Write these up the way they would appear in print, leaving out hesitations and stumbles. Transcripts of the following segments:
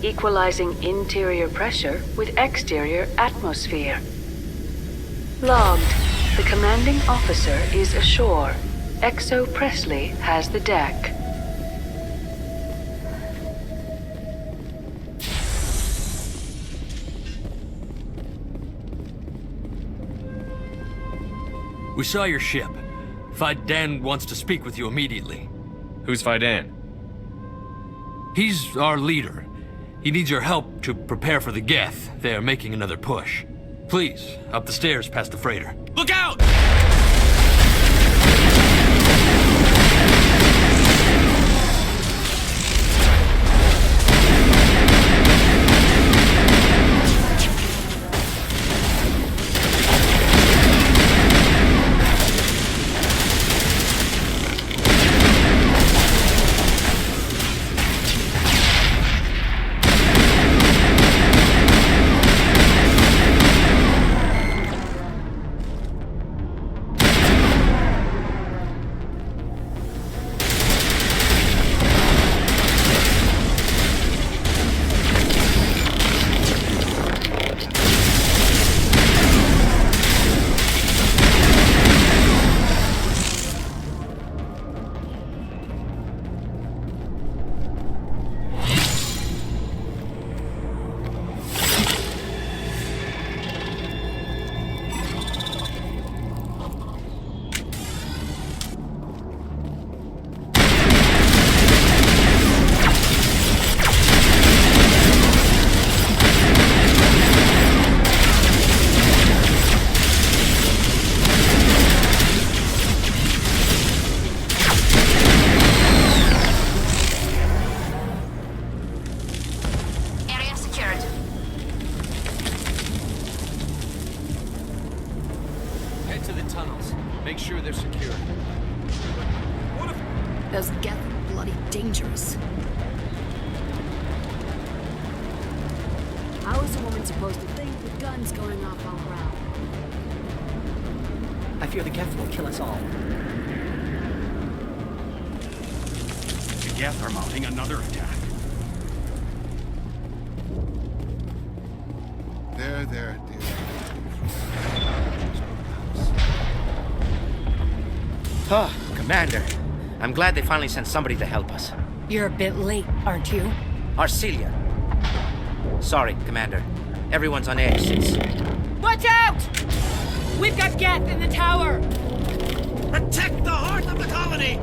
equalizing interior pressure with exterior atmosphere. Logged. The commanding officer is ashore. Exo Presley has the deck. We saw your ship. Fidan wants to speak with you immediately. Who's Fidan? He's our leader. He needs your help to prepare for the Geth. They're making another push. Please, up the stairs past the freighter. Look out! Those Geth are bloody dangerous. How is a woman supposed to think with guns going off all around? I fear the Geth will kill us all. The Geth are mounting another attack. There, dear. Ah, Commander. I'm glad they finally sent somebody to help us. You're a bit late, aren't you? Arcelia. Sorry, Commander. Everyone's on edge since... Watch out! We've got Geth in the tower! Protect the heart of the colony!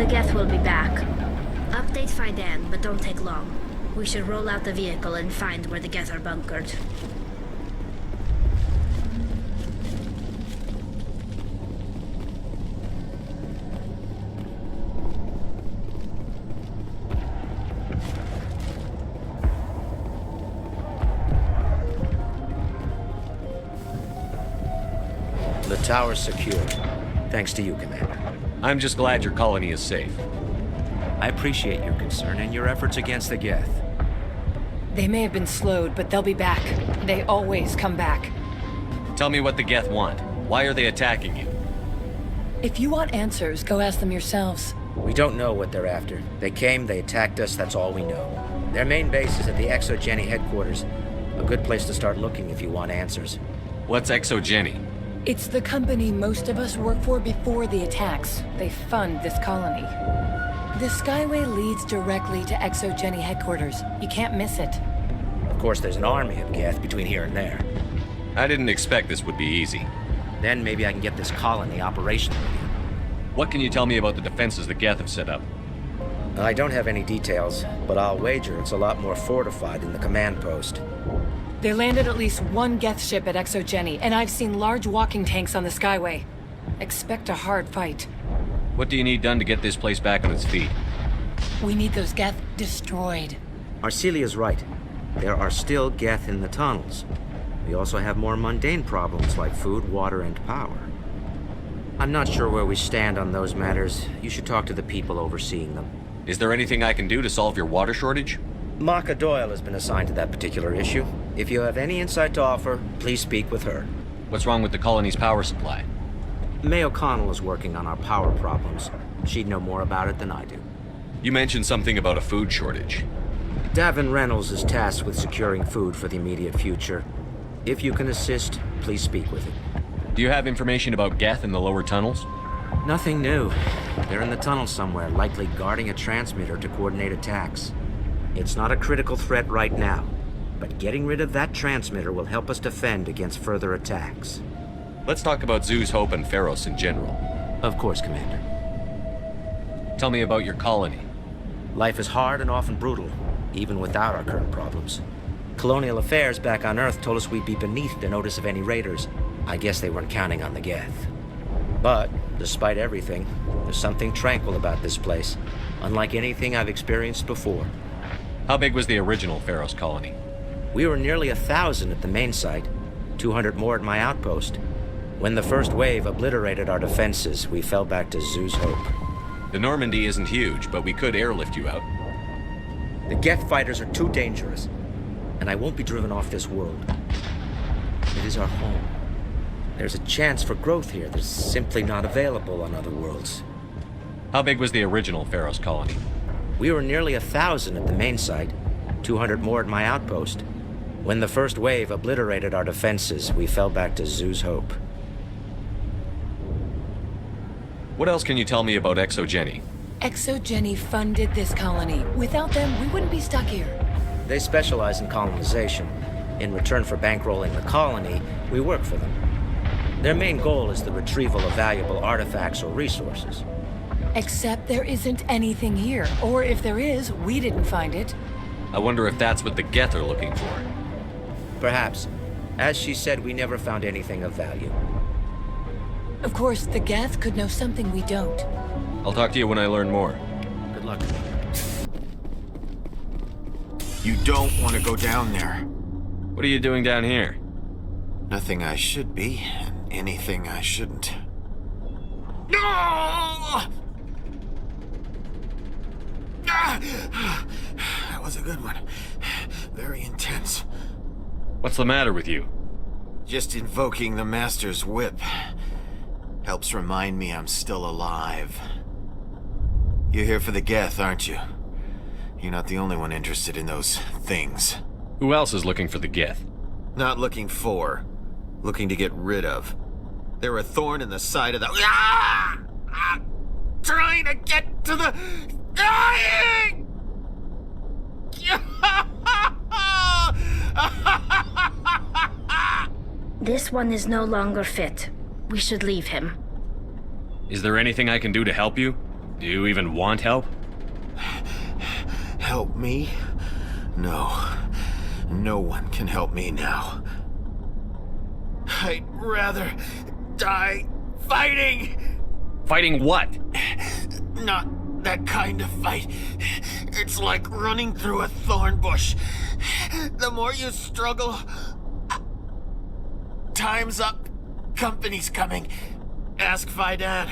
The Geth will be back. Update Fidan, but don't take long. We should roll out the vehicle and find where the Geth are bunkered. The tower's secure. Thanks to you, Commander. I'm just glad your colony is safe. I appreciate your concern and your efforts against the Geth. They may have been slowed, but they'll be back. They always come back. Tell me what the Geth want. Why are they attacking you? If you want answers, go ask them yourselves. We don't know what they're after. They came, they attacked us, that's all we know. Their main base is at the Exogeny headquarters. A good place to start looking if you want answers. What's Exogeny? It's the company most of us worked for before the attacks. They fund this colony. The Skyway leads directly to Exogeny headquarters. You can't miss it. Of course, there's an army of Geth between here and there. I didn't expect this would be easy. Then maybe I can get this colony operational again. What can you tell me about the defenses the Geth have set up? I don't have any details, but I'll wager it's a lot more fortified than the command post. They landed at least one Geth ship at Exogeny, and I've seen large walking tanks on the Skyway. Expect a hard fight. What do you need done to get this place back on its feet? We need those Geth destroyed. Arcelia's right. There are still Geth in the tunnels. We also have more mundane problems like food, water, and power. I'm not sure where we stand on those matters. You should talk to the people overseeing them. Is there anything I can do to solve your water shortage? Maka Doyle has been assigned to that particular issue. If you have any insight to offer, please speak with her. What's wrong with the colony's power supply? May O'Connell is working on our power problems. She'd know more about it than I do. You mentioned something about a food shortage. Davin Reynolds is tasked with securing food for the immediate future. If you can assist, please speak with him. Do you have information about Geth in the lower tunnels? Nothing new. They're in the tunnel somewhere, likely guarding a transmitter to coordinate attacks. It's not a critical threat right now, but getting rid of that transmitter will help us defend against further attacks. Let's talk about Zoo's Hope and Feros in general. Of course, Commander. Tell me about your colony. Life is hard and often brutal, even without our current problems. Colonial affairs back on Earth told us we'd be beneath the notice of any raiders. I guess they weren't counting on the Geth. But, despite everything, there's something tranquil about this place, unlike anything I've experienced before. How big was the original Feros colony? We were nearly 1,000 at the main site, 200 more at my outpost. When the first wave obliterated our defenses, we fell back to Zoo's Hope. The Normandy isn't huge, but we could airlift you out. The Geth fighters are too dangerous, and I won't be driven off this world. It is our home. There's a chance for growth here that's simply not available on other worlds. How big was the original Feros colony? We were nearly 1,000 at the main site, 200 more at my outpost. When the first wave obliterated our defenses, we fell back to Zoo's Hope. What else can you tell me about Exogeny? Exogeny funded this colony. Without them, we wouldn't be stuck here. They specialize in colonization. In return for bankrolling the colony, we work for them. Their main goal is the retrieval of valuable artifacts or resources. Except there isn't anything here. Or if there is, we didn't find it. I wonder if that's what the Geth are looking for. Perhaps. As she said, we never found anything of value. Of course, the Geth could know something we don't. I'll talk to you when I learn more. Good luck. You don't want to go down there. What are you doing down here? Nothing I should be, and anything I shouldn't. No! That was a good one. Very intense. What's the matter with you? Just invoking the Master's whip. Helps remind me I'm still alive. You're here for the Geth, aren't you? You're not the only one interested in those things. Who else is looking for the Geth? Not looking for. Looking to get rid of. They're a thorn in the side of the... Trying to get to the... Dying! This one is no longer fit. We should leave him. Is there anything I can do to help you? Do you even want help? Help me? No. No one can help me now. I'd rather die fighting! Fighting what? Not that kind of fight. It's like running through a thorn bush. The more you struggle... Time's up. Company's coming. Ask Faidan.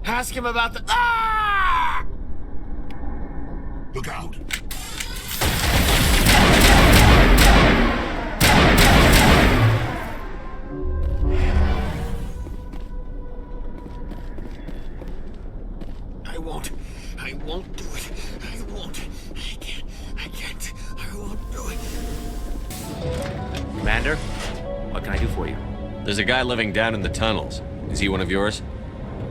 Ask him about the... Ah! Look out. I won't do it. I won't. I can't. I won't do it. Commander, what can I do for you? There's a guy living down in the tunnels. Is he one of yours?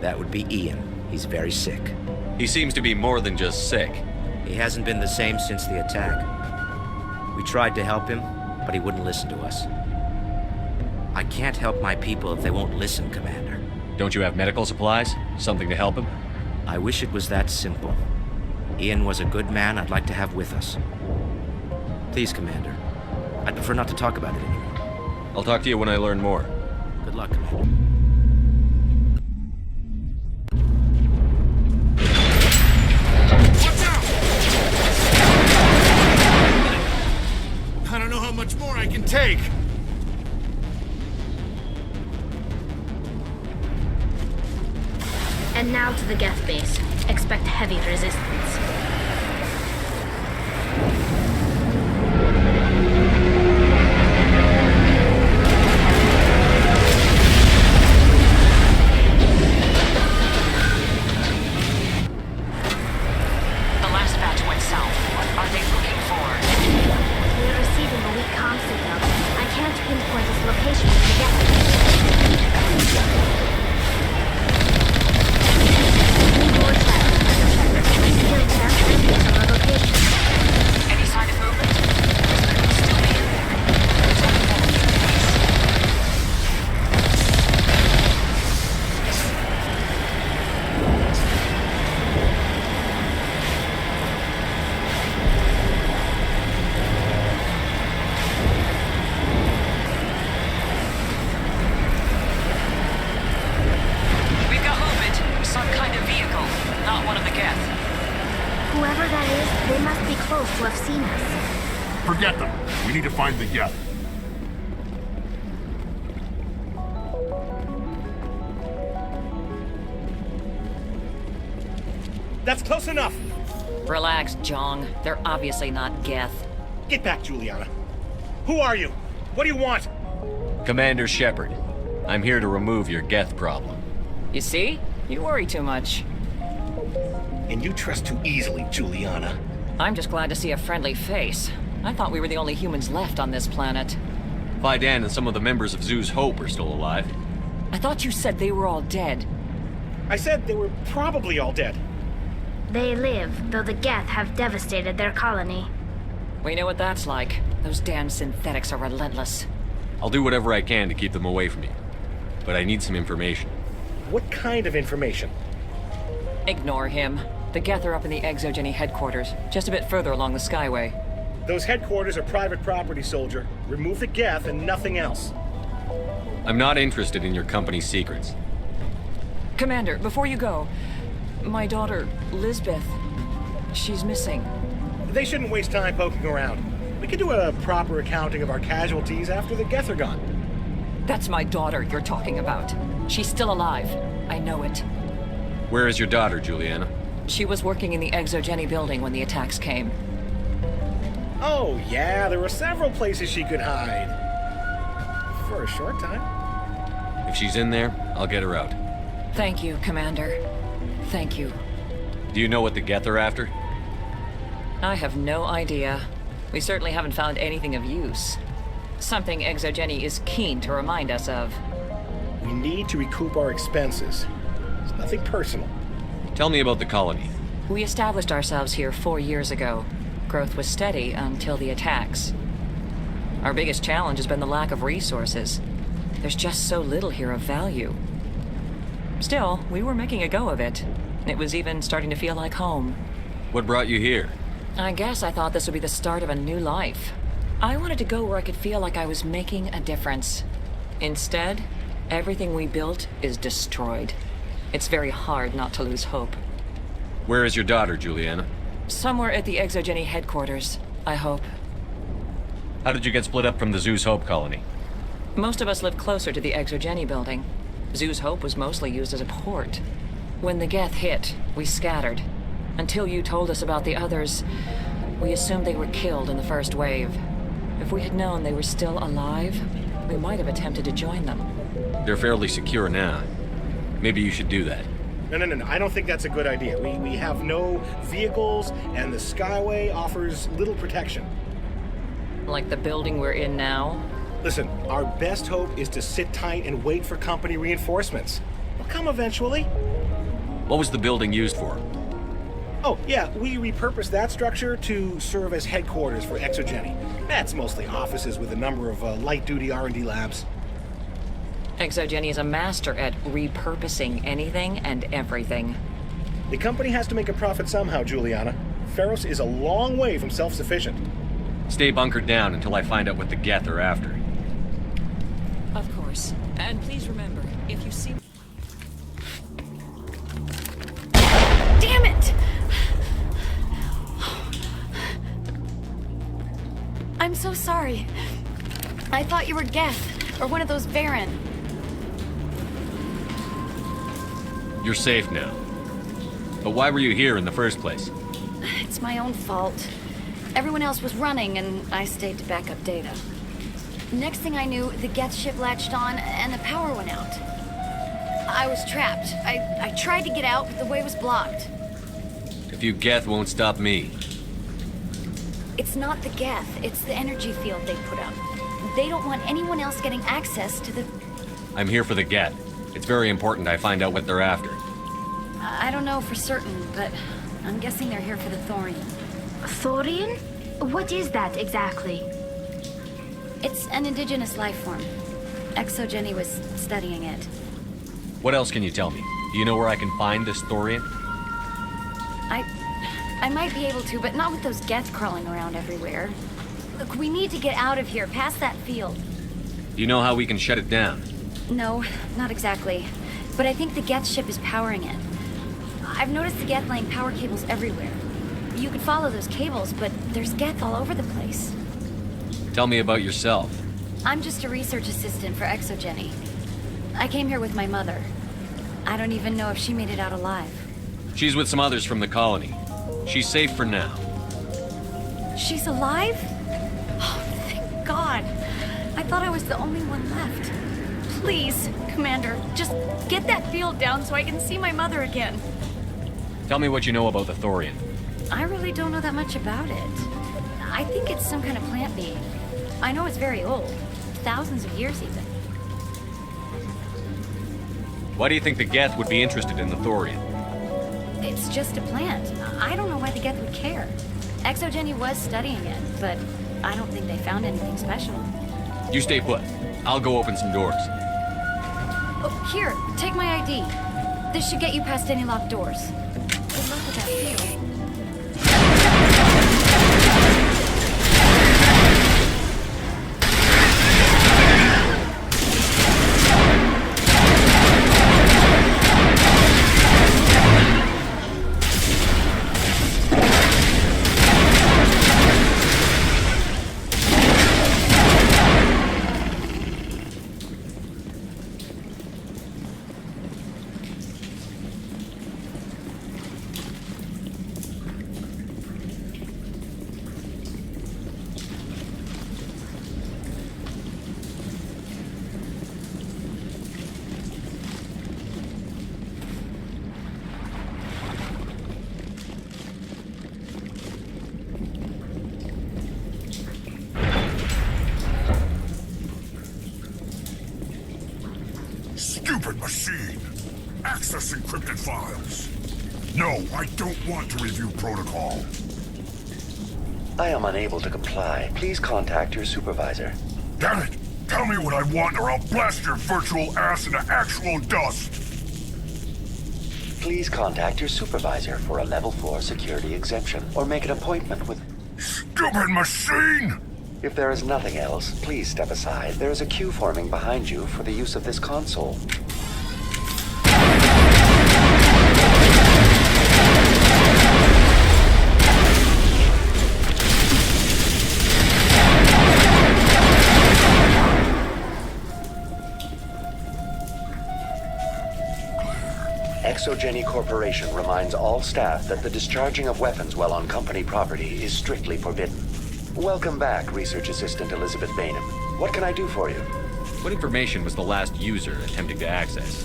That would be Ian. He's very sick. He seems to be more than just sick. He hasn't been the same since the attack. We tried to help him, but he wouldn't listen to us. I can't help my people if they won't listen, Commander. Don't you have medical supplies? Something to help him? I wish it was that simple. Ian was a good man I'd like to have with us. Please, Commander. I'd prefer not to talk about it anymore. I'll talk to you when I learn more. Good luck, Commander. I don't know how much more I can take. And now to the Geth base. Expect heavy resistance. The last batch went south. What are they looking for? We're receiving a weak comm signal. I can't pinpoint its location in the Geth. Any sign of movement? Still be in there. There's only one in the base. We've got movement. Some kind of vehicle. Not one of the Geth. Whoever that is, they must be close to have seen us. Forget them. We need to find the Geth. That's close enough. Relax, Jong. They're obviously not Geth. Get back, Juliana. Who are you? What do you want? Commander Shepard. I'm here to remove your Geth problem. You see? You worry too much. And you trust too easily, Juliana. I'm just glad to see a friendly face. I thought we were the only humans left on this planet. Faidan and some of the members of Zoo's Hope are still alive. I thought you said they were all dead. I said they were probably all dead. They live, though the Geth have devastated their colony. We know what that's like. Those damn synthetics are relentless. I'll do whatever I can to keep them away from you. But I need some information. What kind of information? Ignore him. The Geth are up in the Exogeny headquarters, just a bit further along the Skyway. Those headquarters are private property, soldier. Remove the Geth and nothing else. I'm not interested in your company's secrets. Commander, before you go, my daughter, Lisbeth, she's missing. They shouldn't waste time poking around. We can do a proper accounting of our casualties after the Geth are gone. That's my daughter you're talking about. She's still alive. I know it. Where is your daughter, Juliana? She was working in the Exogeny building when the attacks came. Oh, yeah, there were several places she could hide. For a short time. If she's in there, I'll get her out. Thank you, Commander. Thank you. Do you know what the Geth are after? I have no idea. We certainly haven't found anything of use. Something Exogeny is keen to remind us of. We need to recoup our expenses. It's nothing personal. Tell me about the colony. We established ourselves here 4 years ago. Growth was steady until the attacks. Our biggest challenge has been the lack of resources. There's just so little here of value. Still, we were making a go of it. It was even starting to feel like home. What brought you here? I guess I thought this would be the start of a new life. I wanted to go where I could feel like I was making a difference. Instead, everything we built is destroyed. It's very hard not to lose hope. Where is your daughter, Juliana? Somewhere at the Exogeny headquarters, I hope. How did you get split up from the Zeus Hope colony? Most of us lived closer to the Exogeny building. Zeus Hope was mostly used as a port. When the Geth hit, we scattered. Until you told us about the others, we assumed they were killed in the first wave. If we had known they were still alive, we might have attempted to join them. They're fairly secure now. Maybe you should do that. No. I don't think that's a good idea. We have no vehicles, and the Skyway offers little protection. Like the building we're in now? Listen, our best hope is to sit tight and wait for company reinforcements. They'll come eventually. What was the building used for? Oh, yeah, we repurposed that structure to serve as headquarters for Exogeny. That's mostly offices with a number of light-duty R&D labs. Exogeny is a master at repurposing anything and everything. The company has to make a profit somehow, Juliana. Feros is a long way from self-sufficient. Stay bunkered down until I find out what the Geth are after. Of course. And please remember, if you see... Damn it! I'm so sorry. I thought you were Geth, or one of those Varen. You're safe now. But why were you here in the first place? It's my own fault. Everyone else was running, and I stayed to back up data. Next thing I knew, the Geth ship latched on, and the power went out. I was trapped. I tried to get out, but the way was blocked. If you Geth won't stop me. It's not the Geth, it's the energy field they put up. They don't want anyone else getting access to the... I'm here for the Geth. It's very important I find out what they're after. I don't know for certain, but I'm guessing they're here for the thorium. Thorium? What is that exactly? It's an indigenous life form. Exogeny was studying it. What else can you tell me? Do you know where I can find this thorium? I might be able to, but not with those Geth crawling around everywhere. Look, we need to get out of here, past that field. Do you know how we can shut it down? No, not exactly. But I think the Geth ship is powering it. I've noticed the Geth laying power cables everywhere. You could follow those cables, but there's Geth all over the place. Tell me about yourself. I'm just a research assistant for Exogeny. I came here with my mother. I don't even know if she made it out alive. She's with some others from the colony. She's safe for now. She's alive? Oh, thank God. I thought I was the only one left. Please, Commander, just get that field down so I can see my mother again. Tell me what you know about the thorium. I really don't know that much about it. I think it's some kind of plant being. I know it's very old. Thousands of years even. Why do you think the Geth would be interested in the thorium? It's just a plant. I don't know why the Geth would care. Exogeny was studying it, but I don't think they found anything special. You stay put. I'll go open some doors. Oh, here, take my ID. This should get you past any locked doors. Good luck with that field. Stupid machine! Access encrypted files. No, I don't want to review protocol. I am unable to comply. Please contact your supervisor. Damn it! Tell me what I want or I'll blast your virtual ass into actual dust! please contact your supervisor for a level 4 security exemption, or make an appointment with... Stupid machine! If there is nothing else, please step aside. There is a queue forming behind you for the use of this console. Exogeny Corporation reminds all staff that the discharging of weapons while on company property is strictly forbidden. Welcome back, Research Assistant Elizabeth Bainham. What can I do for you? What information was the last user attempting to access?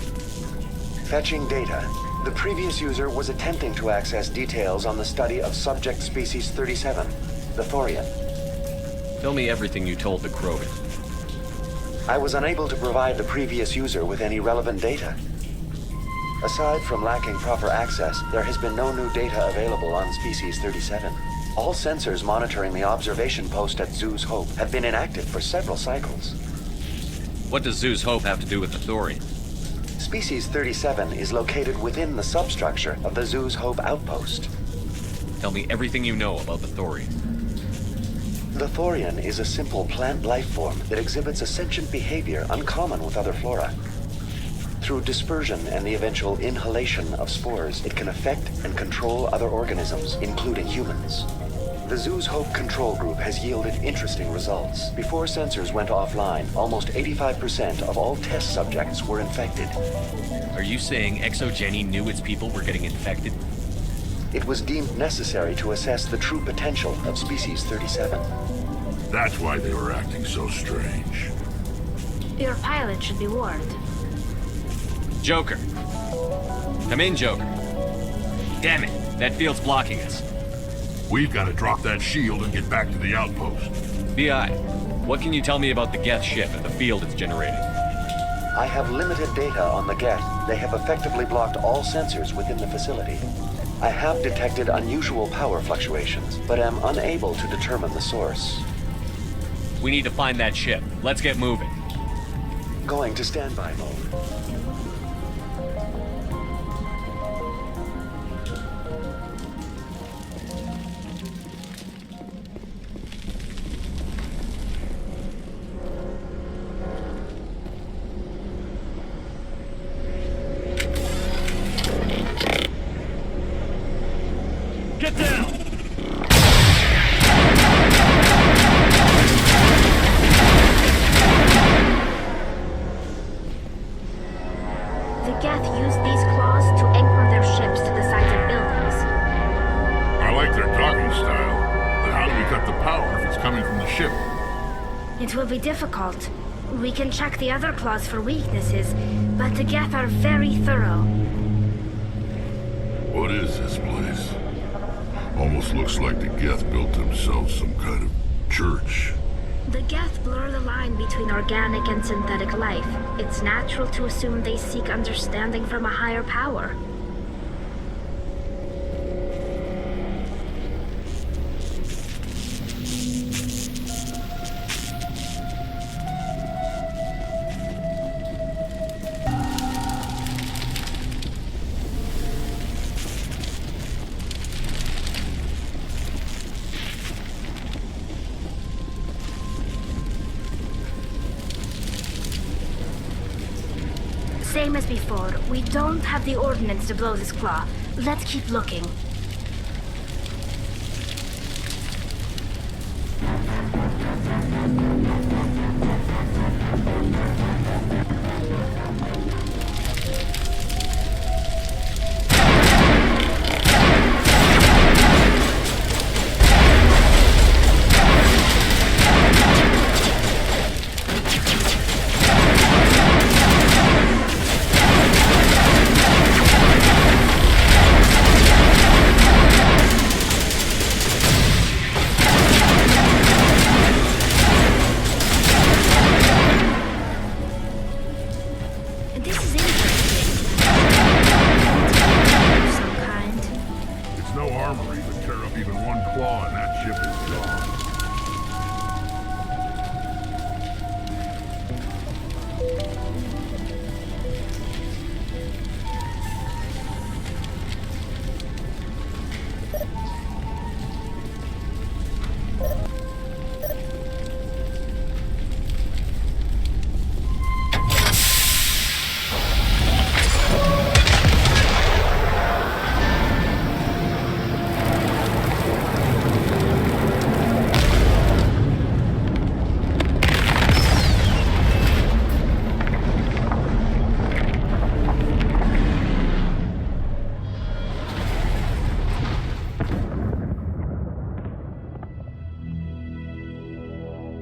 Fetching data. The previous user was attempting to access details on the study of subject species 37, the Thorian. Tell me everything you told the Krogan. I was unable to provide the previous user with any relevant data. Aside from lacking proper access, there has been no new data available on Species 37. All sensors monitoring the observation post at Zoo's Hope have been inactive for several cycles. What does Zoo's Hope have to do with the Thorian? Species 37 is located within the substructure of the Zoo's Hope outpost. Tell me everything you know about the Thorian. The Thorian is a simple plant life form that exhibits a sentient behavior uncommon with other flora. Through dispersion and the eventual inhalation of spores, it can affect and control other organisms, including humans. The Zoo's Hope control group has yielded interesting results. Before sensors went offline, almost 85% of all test subjects were infected. Are you saying Exogeny knew its people were getting infected? It was deemed necessary to assess the true potential of Species 37. That's why they were acting so strange. Your pilot should be warned. Joker. Come in, Joker. Damn it, that field's blocking us. We've got to drop that shield and get back to the outpost. BI, what can you tell me about the Geth ship and the field it's generating? I have limited data on the Geth. They have effectively blocked all sensors within the facility. I have detected unusual power fluctuations, but am unable to determine the source. We need to find that ship. Let's get moving. Going to standby mode. Get down! The Geth use these claws to anchor their ships to the sides of buildings. I like their docking style, but how do we cut the power if it's coming from the ship? It will be difficult. We can check the other claws for weaknesses, but the Geth are very thorough. What is this place? Almost looks like the Geth built themselves some kind of church. The Geth blur the line between organic and synthetic life. It's natural to assume they seek understanding from a higher power. Same as before, we don't have the ordnance to blow this claw. Let's keep looking.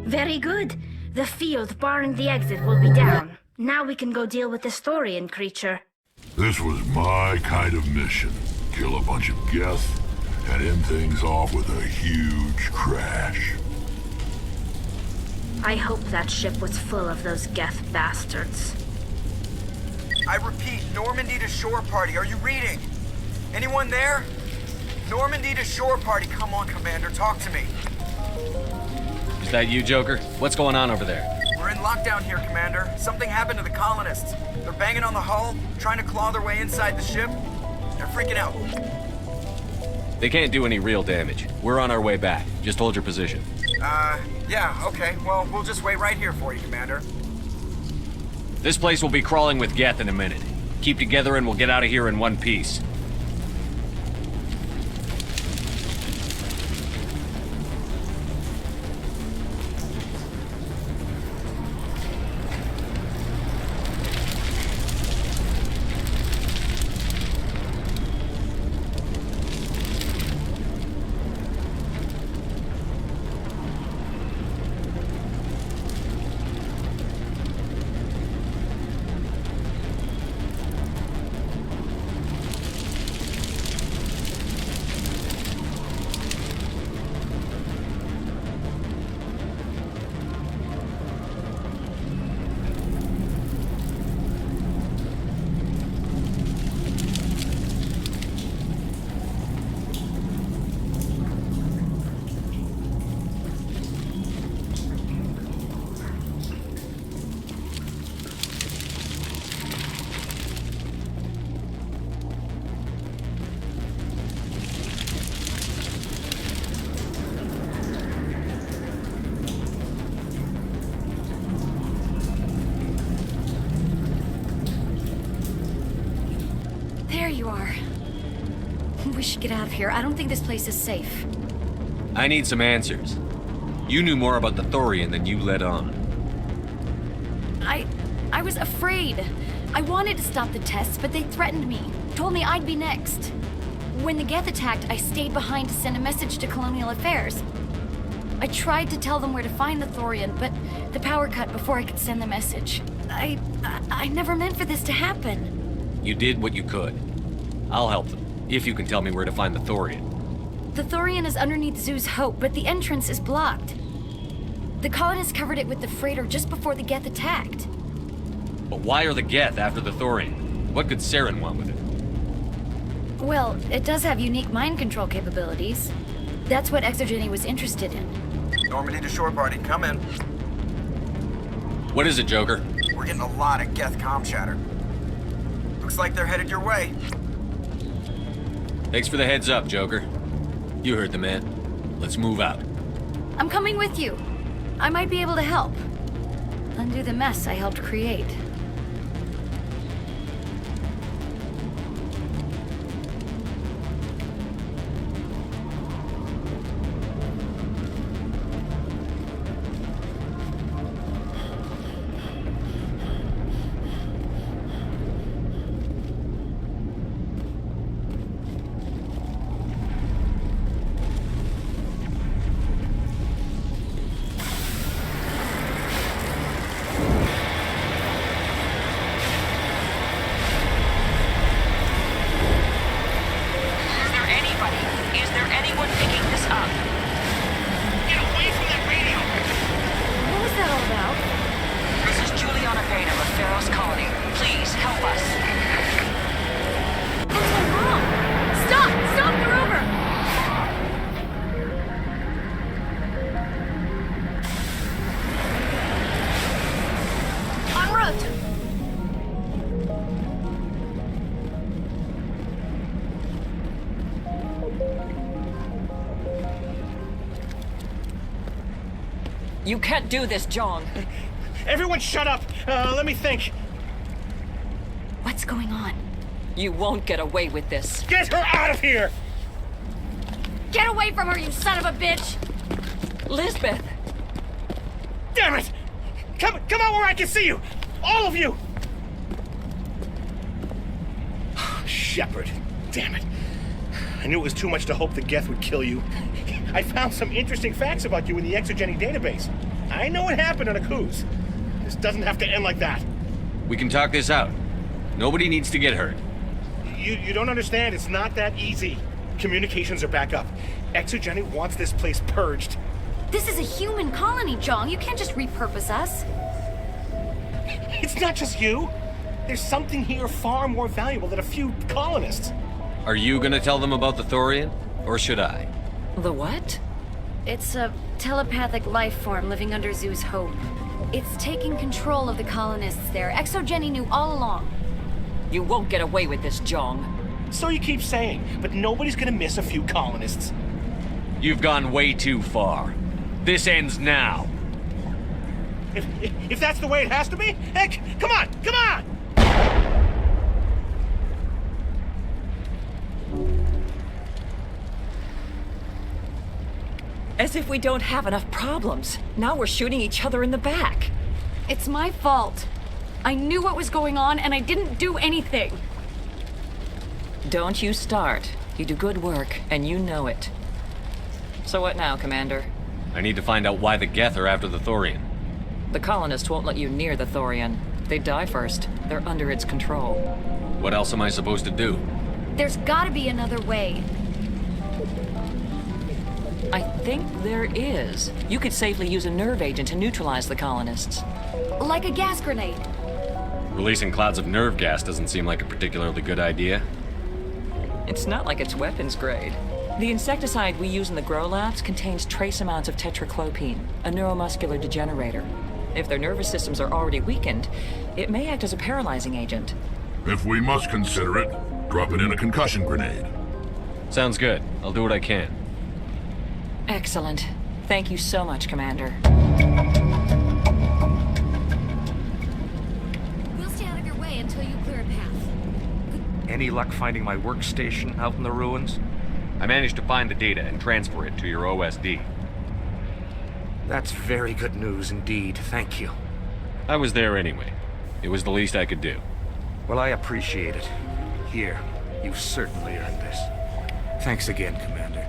Very good. The field barring the exit will be down. Now we can go deal with this Thorian creature. This was my kind of mission. Kill a bunch of Geth and end things off with a huge crash. I hope that ship was full of those Geth bastards. I repeat, Normandy to shore party. Are you reading? Anyone there? Normandy to shore party. Come on, Commander, talk to me. Is that you, Joker? What's going on over there? We're in lockdown here, Commander. Something happened to the colonists. They're banging on the hull, trying to claw their way inside the ship. They're freaking out. They can't do any real damage. We're on our way back. Just hold your position. Yeah, okay. Well, we'll just wait right here for you, Commander. This place will be crawling with Geth in a minute. Keep together and we'll get out of here in one piece. You are. We should get out of here. I don't think this place is safe. I need some answers. You knew more about the Thorian than you let on. I was afraid. I wanted to stop the tests, but they threatened me. Told me I'd be next. When the Geth attacked, I stayed behind to send a message to Colonial Affairs. I tried to tell them where to find the Thorian, but the power cut before I could send the message. I never meant for this to happen. You did what you could. I'll help them, if you can tell me where to find the Thorian. The Thorian is underneath Zoo's Hope, but the entrance is blocked. The colonists covered it with the freighter just before the Geth attacked. But why are the Geth after the Thorian? What could Saren want with it? Well, it does have unique mind control capabilities. That's what Exogeny was interested in. Normandy to shore party, come in. What is it, Joker? We're getting a lot of Geth comm chatter. Looks like they're headed your way. Thanks for the heads up, Joker. You heard the man. Let's move out. I'm coming with you. I might be able to help. Undo the mess I helped create. You can't do this, John. Everyone shut up! Let me think. What's going on? You won't get away with this. Get her out of here! Get away from her, you son of a bitch! Lisbeth! Damn it! Come out where I can see you! All of you! Shepard. Damn it. I knew it was too much to hope the Geth would kill you. I found some interesting facts about you in the Exogeny database. I know what happened on Akuz. This doesn't have to end like that. We can talk this out. Nobody needs to get hurt. You don't understand. It's not that easy. Communications are back up. Exogeny wants this place purged. This is a human colony, Jong. You can't just repurpose us. It's not just you. There's something here far more valuable than a few colonists. Are you gonna tell them about the Thorian? Or should I? The what? It's a telepathic life form living under Zoo's Hope. It's taking control of the colonists there. Exogeny knew all along. You won't get away with this, Jong. So you keep saying, but nobody's gonna miss a few colonists. You've gone way too far. This ends now. If that's the way it has to be, heck, come on, come on! As if we don't have enough problems. Now we're shooting each other in the back. It's my fault. I knew what was going on and I didn't do anything. Don't you start. You do good work, and you know it. So what now, Commander? I need to find out why the Geth are after the Thorian. The colonists won't let you near the Thorian. They die first. They're under its control. What else am I supposed to do? There's gotta be another way. I think there is. You could safely use a nerve agent to neutralize the colonists. Like a gas grenade. Releasing clouds of nerve gas doesn't seem like a particularly good idea. It's not like it's weapons grade. The insecticide we use in the grow labs contains trace amounts of tetraclopine, a neuromuscular degenerator. If their nervous systems are already weakened, it may act as a paralyzing agent. If we must consider it, drop it in a concussion grenade. Sounds good. I'll do what I can. Excellent. Thank you so much, Commander. We'll stay out of your way until you clear a path. Any luck finding my workstation out in the ruins? I managed to find the data and transfer it to your OSD. That's very good news indeed, thank you. I was there anyway. It was the least I could do. Well, I appreciate it. Here, you've certainly earned this. Thanks again, Commander.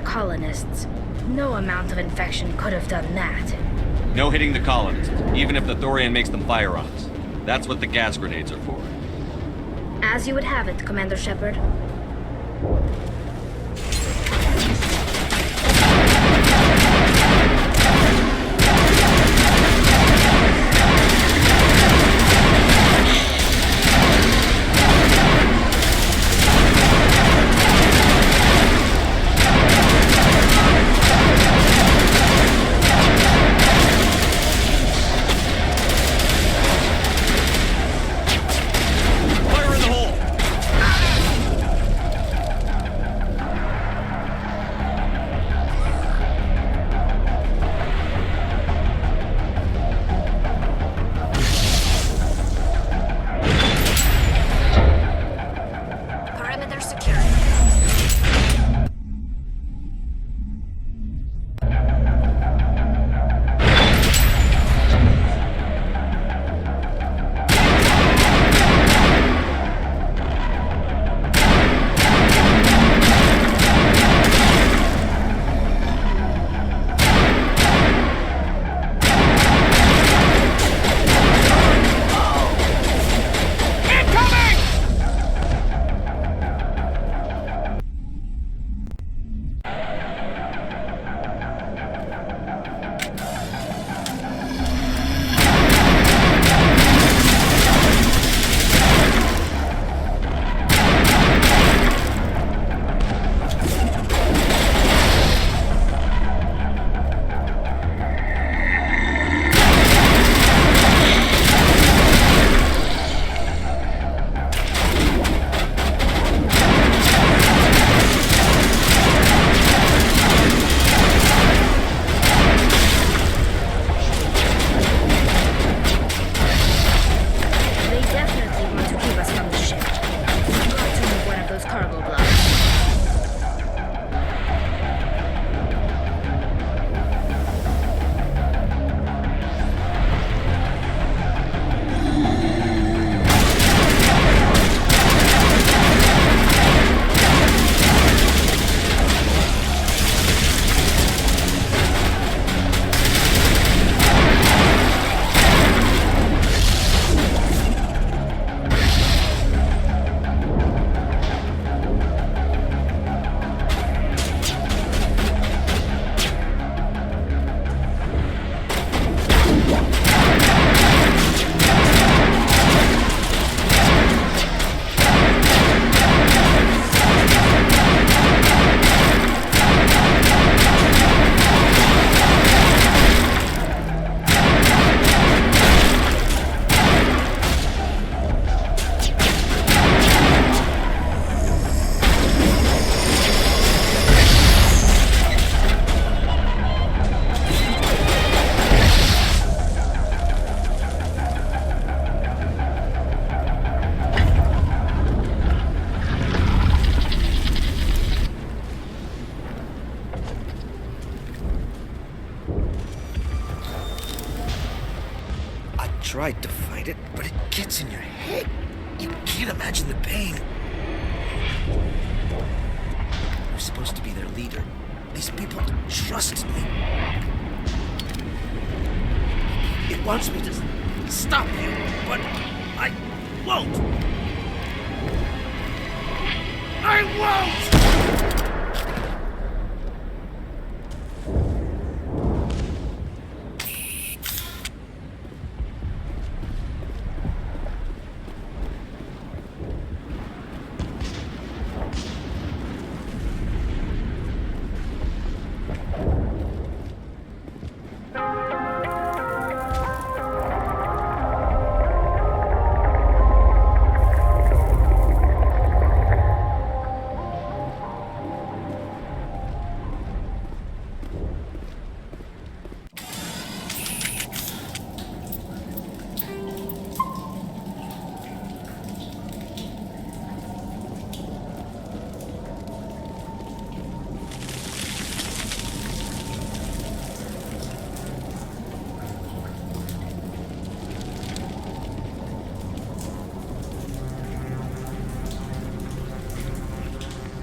Colonists. No amount of infection could have done that. No hitting the colonists, even if the Thorian makes them fire on us. That's what the gas grenades are for. As you would have it, Commander Shepard. tried to fight it, but it gets in your head. You can't imagine the pain. You're supposed to be their leader. These people trust me. It wants me to stop you, but I won't. I won't!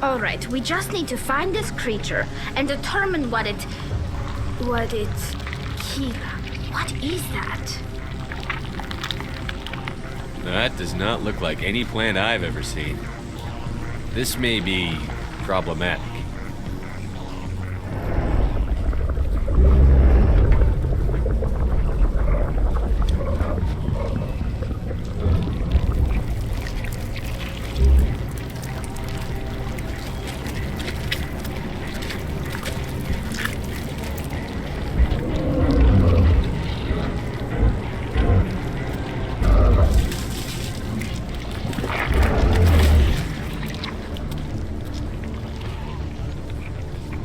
All right, we just need to find this creature and determine what is that? That does not look like any plant I've ever seen. This may be problematic.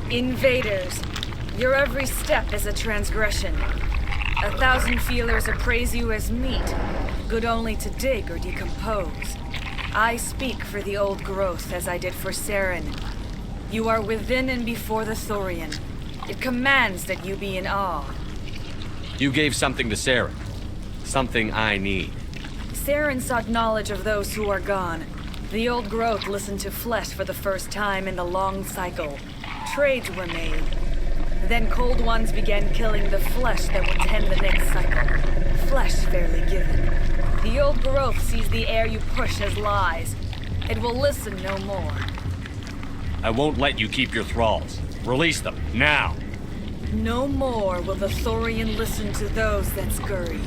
Invaders, your every step is a transgression. 1,000 feelers appraise you as meat, good only to dig or decompose. I speak for the old growth as I did for Saren. You are within and before the Thorian. It commands that you be in awe. You gave something to Saren. Something I need. Saren sought knowledge of those who are gone. The old growth listened to flesh for the first time in the long cycle. Trades were made. Then cold ones began killing the flesh that would tend the next cycle. Flesh fairly given. The old growth sees the air you push as lies. It will listen no more. I won't let you keep your thralls. Release them, now! No more will the Thorian listen to those that scurry.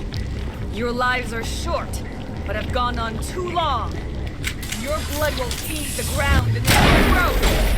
Your lives are short, but have gone on too long. Your blood will feed the ground and the growth.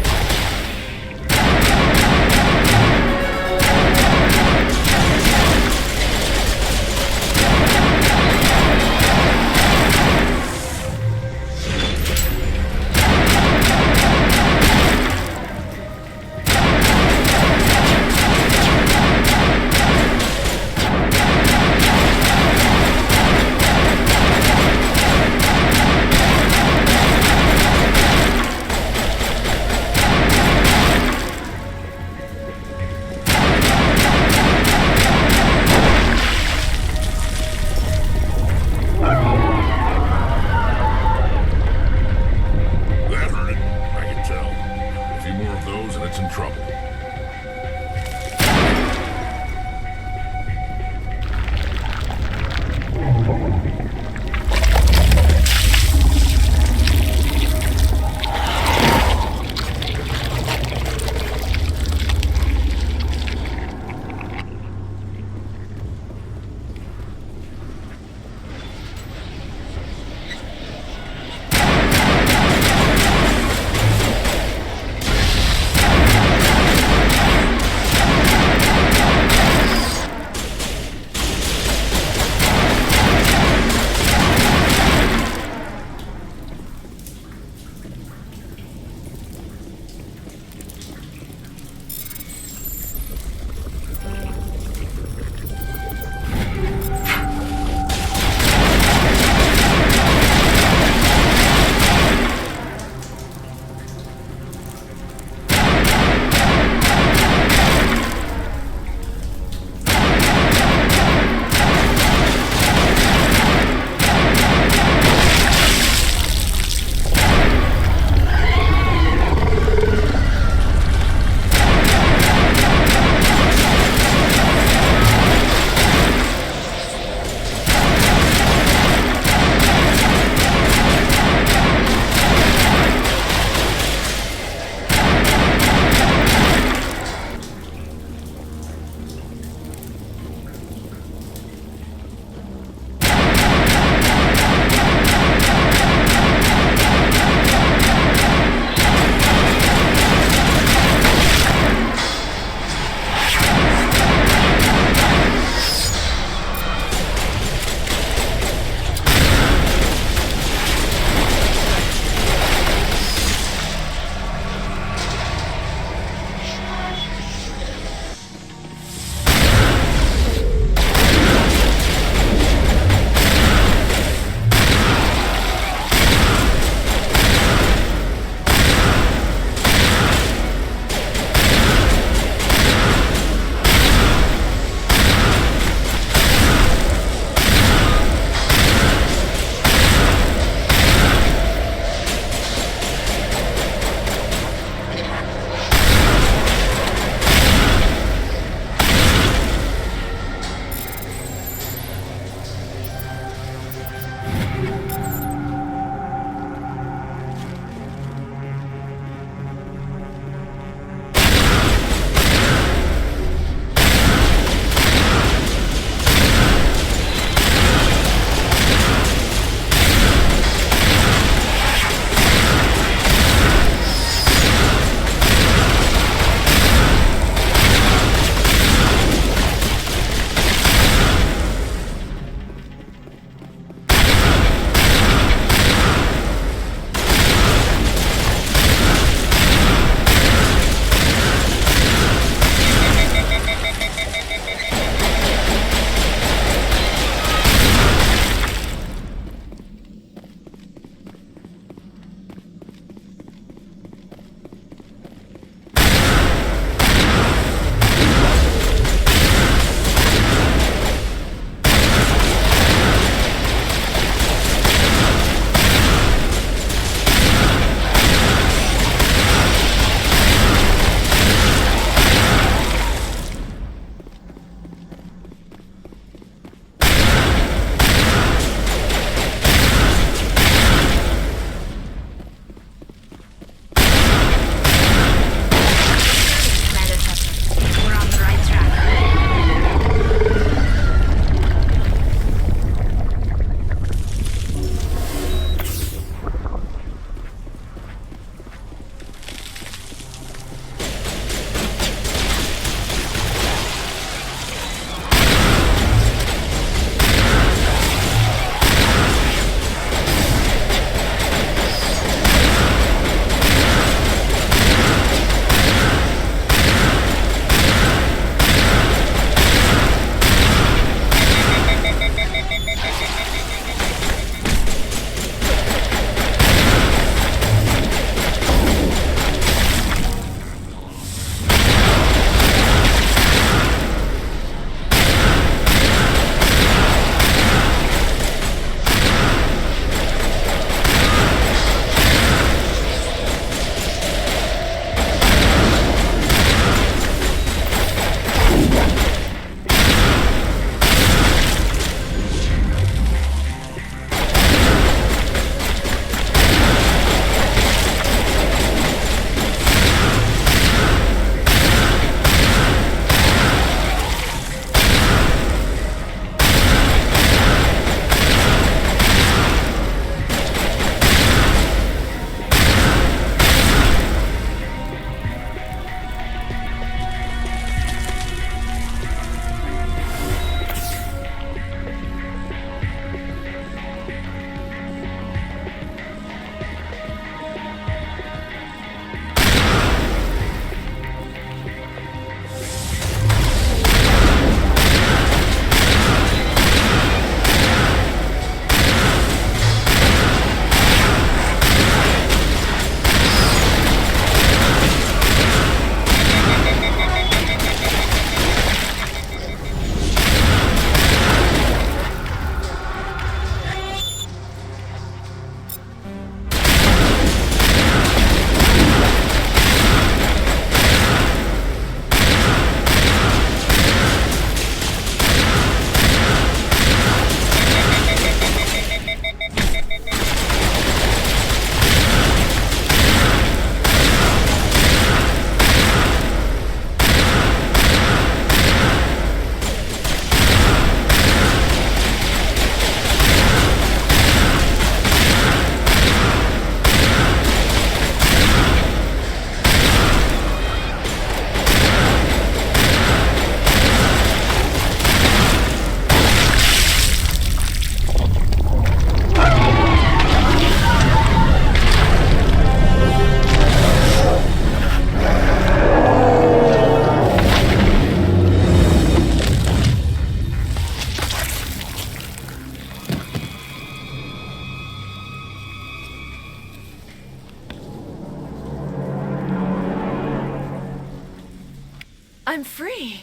I'm free.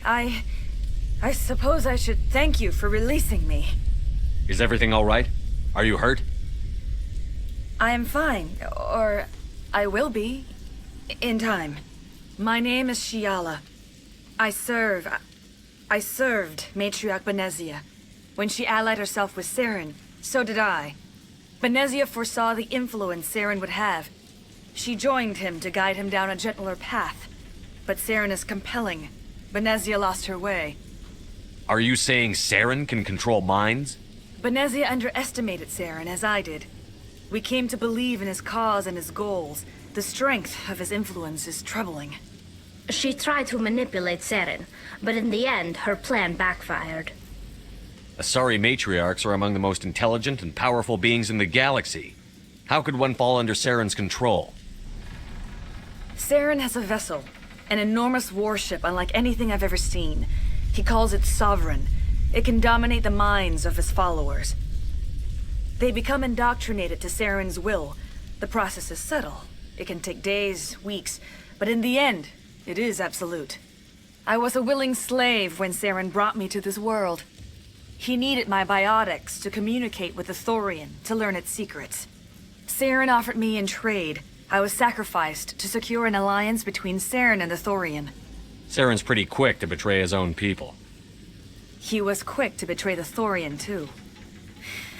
I suppose I should thank you for releasing me. Is everything all right? Are you hurt? I am fine, or I will be, in time. My name is Shiala. I served Matriarch Benezia. When she allied herself with Saren, so did I. Benezia foresaw the influence Saren would have. She joined him to guide him down a gentler path. But Saren is compelling. Benezia lost her way. Are you saying Saren can control minds? Benezia underestimated Saren, as I did. We came to believe in his cause and his goals. The strength of his influence is troubling. She tried to manipulate Saren, but in the end, her plan backfired. Asari matriarchs are among the most intelligent and powerful beings in the galaxy. How could one fall under Saren's control? Saren has a vessel, an enormous warship unlike anything I've ever seen. He calls it Sovereign. It can dominate the minds of his followers. They become indoctrinated to Saren's will. The process is subtle. It can take days, weeks, but in the end, it is absolute. I was a willing slave when Saren brought me to this world. He needed my biotics to communicate with the Thorian, to learn its secrets. Saren offered me in trade. I was sacrificed to secure an alliance between Saren and the Thorian. Saren's pretty quick to betray his own people. He was quick to betray the Thorian, too.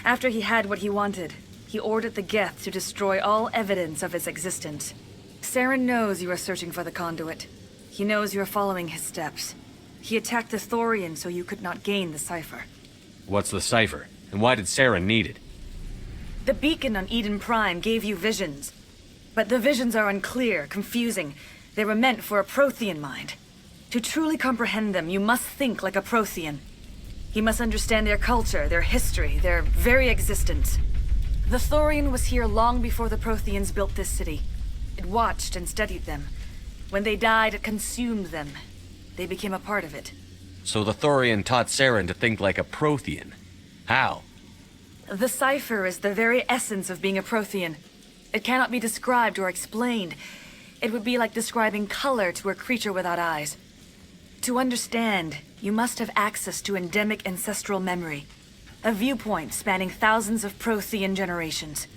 After he had what he wanted, he ordered the Geth to destroy all evidence of its existence. Saren knows you are searching for the conduit. He knows you are following his steps. He attacked the Thorian so you could not gain the cipher. What's the cipher? And why did Saren need it? The beacon on Eden Prime gave you visions. But the visions are unclear, confusing. They were meant for a Prothean mind. To truly comprehend them, you must think like a Prothean. You must understand their culture, their history, their very existence. The Thorian was here long before the Protheans built this city. It watched and studied them. When they died, it consumed them. They became a part of it. So the Thorian taught Saren to think like a Prothean. How? The cipher is the very essence of being a Prothean. It cannot be described or explained. It would be like describing color to a creature without eyes. To understand, you must have access to endemic ancestral memory. A viewpoint spanning thousands of Prothean generations.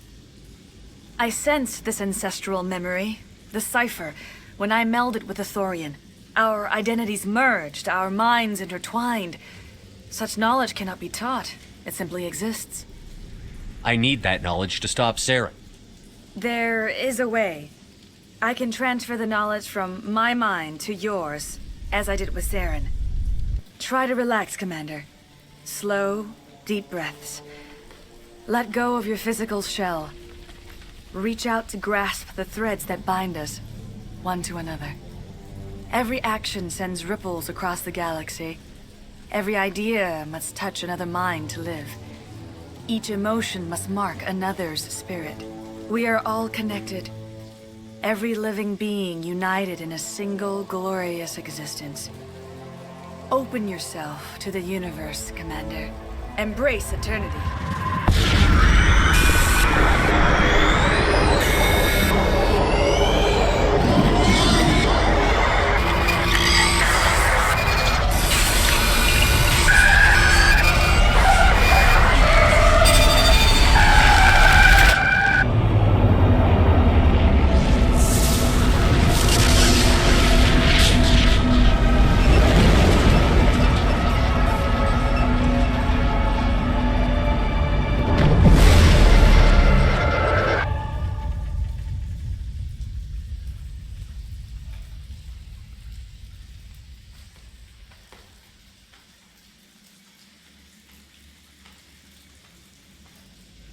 I sensed this ancestral memory, the cipher, when I melded with the Thorian. Our identities merged, our minds intertwined. Such knowledge cannot be taught. It simply exists. I need that knowledge to stop Saren. There is a way. I can transfer the knowledge from my mind to yours, as I did with Saren. Try to relax, Commander. Slow, deep breaths. Let go of your physical shell. Reach out to grasp the threads that bind us, one to another. Every action sends ripples across the galaxy. Every idea must touch another mind to live. Each emotion must mark another's spirit. We are all connected. Every living being united in a single glorious existence. Open yourself to the universe, Commander. Embrace eternity.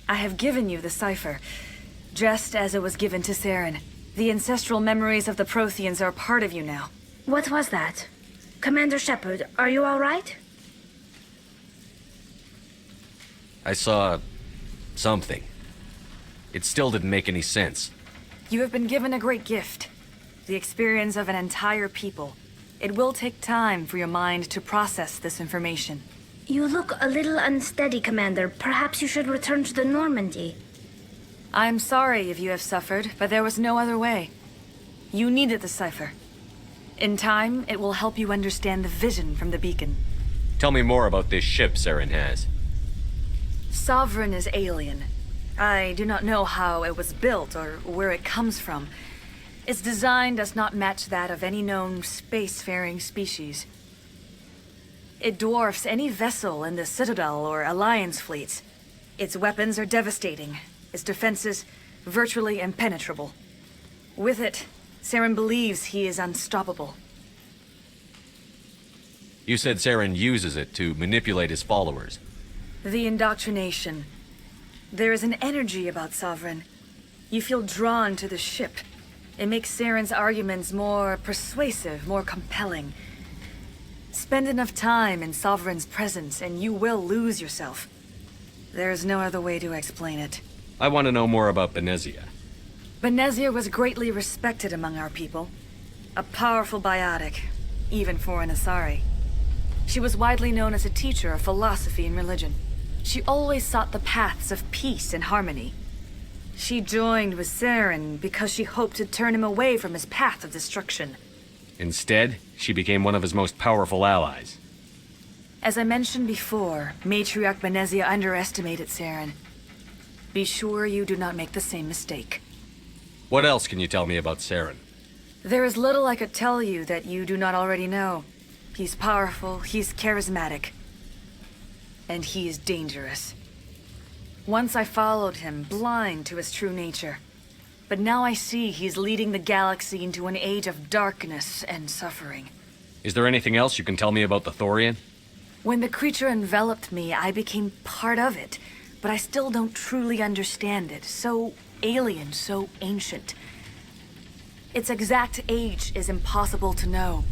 I have given you the cipher, just as it was given to Saren. The ancestral memories of the Protheans are part of you now. What was that? Commander Shepard, are you all right? I saw something. It still didn't make any sense. You have been given a great gift. The experience of an entire people. It will take time for your mind to process this information. You look a little unsteady, Commander. Perhaps you should return to the Normandy. I'm sorry if you have suffered, but there was no other way. You needed the cipher. In time, it will help you understand the vision from the beacon. Tell me more about this ship Saren has. Sovereign is alien. I do not know how it was built or where it comes from. Its design does not match that of any known spacefaring species. It dwarfs any vessel in the Citadel or Alliance fleets. Its weapons are devastating, its defenses virtually impenetrable. With it, Saren believes he is unstoppable. You said Saren uses it to manipulate his followers. The indoctrination. There is an energy about Sovereign. You feel drawn to the ship. It makes Saren's arguments more persuasive, more compelling. Spend enough time in Sovereign's presence and you will lose yourself. There is no other way to explain it. I want to know more about Benezia. Benezia was greatly respected among our people. A powerful biotic, even for an Asari. She was widely known as a teacher of philosophy and religion. She always sought the paths of peace and harmony. She joined with Saren because she hoped to turn him away from his path of destruction. Instead, she became one of his most powerful allies. As I mentioned before, Matriarch Benezia underestimated Saren. Be sure you do not make the same mistake. What else can you tell me about Saren? There is little I could tell you that you do not already know. He's powerful, he's charismatic, and he is dangerous. Once I followed him, blind to his true nature. But now I see he's leading the galaxy into an age of darkness and suffering. Is there anything else you can tell me about the Thorian? When the creature enveloped me, I became part of it, but I still don't truly understand it. So alien, so ancient. Its exact age is impossible to know.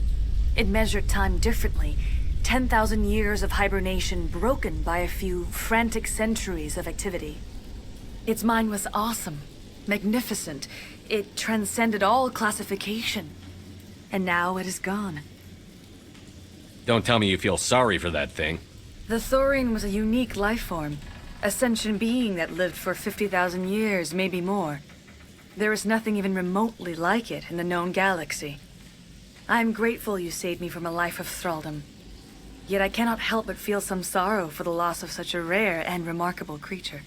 It measured time differently. 10,000 years of hibernation broken by a few frantic centuries of activity. Its mind was awesome, magnificent. It transcended all classification. And now it is gone. Don't tell me you feel sorry for that thing. The Thorian was a unique life form. A sentient being that lived for 50,000 years, maybe more. There is nothing even remotely like it in the known galaxy. I am grateful you saved me from a life of thraldom. Yet I cannot help but feel some sorrow for the loss of such a rare and remarkable creature.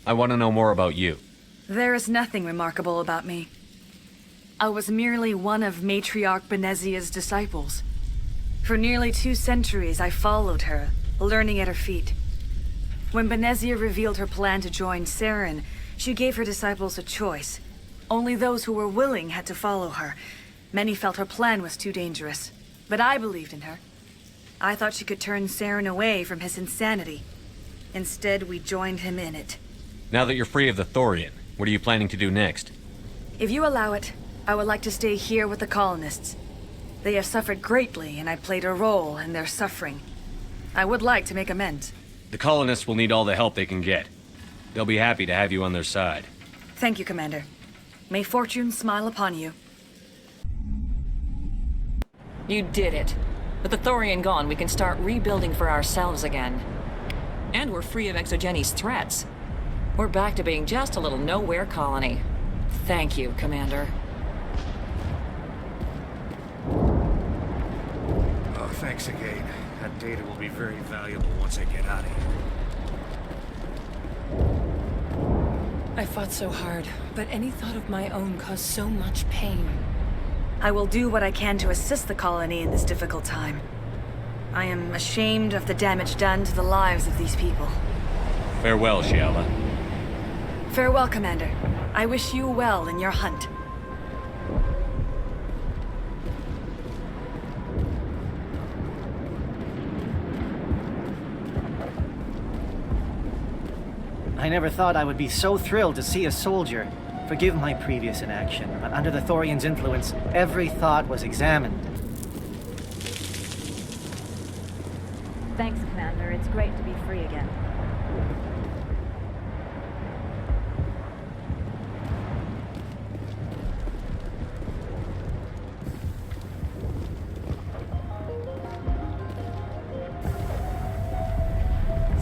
I want to know more about you. There is nothing remarkable about me. I was merely one of Matriarch Benezia's disciples. For nearly 2 centuries I followed her, learning at her feet. When Benezia revealed her plan to join Saren, she gave her disciples a choice. Only those who were willing had to follow her. Many felt her plan was too dangerous, but I believed in her. I thought she could turn Saren away from his insanity. Instead, we joined him in it. Now that you're free of the Thorian, what are you planning to do next? If you allow it, I would like to stay here with the colonists. They have suffered greatly, and I played a role in their suffering. I would like to make amends. The colonists will need all the help they can get. They'll be happy to have you on their side. Thank you, Commander. May fortune smile upon you. You did it. With the Thorian gone, we can start rebuilding for ourselves again. And we're free of Exogeni's threats. We're back to being just a little nowhere colony. Thank you, Commander. Oh, thanks again. That data will be very valuable once I get out of here. I fought so hard, but any thought of my own caused so much pain. I will do what I can to assist the colony in this difficult time. I am ashamed of the damage done to the lives of these people. Farewell, Shiala. Farewell, Commander. I wish you well in your hunt. I never thought I would be so thrilled to see a soldier. Forgive my previous inaction, but under the Thorian's influence, every thought was examined. Thanks, Commander. It's great to be free again.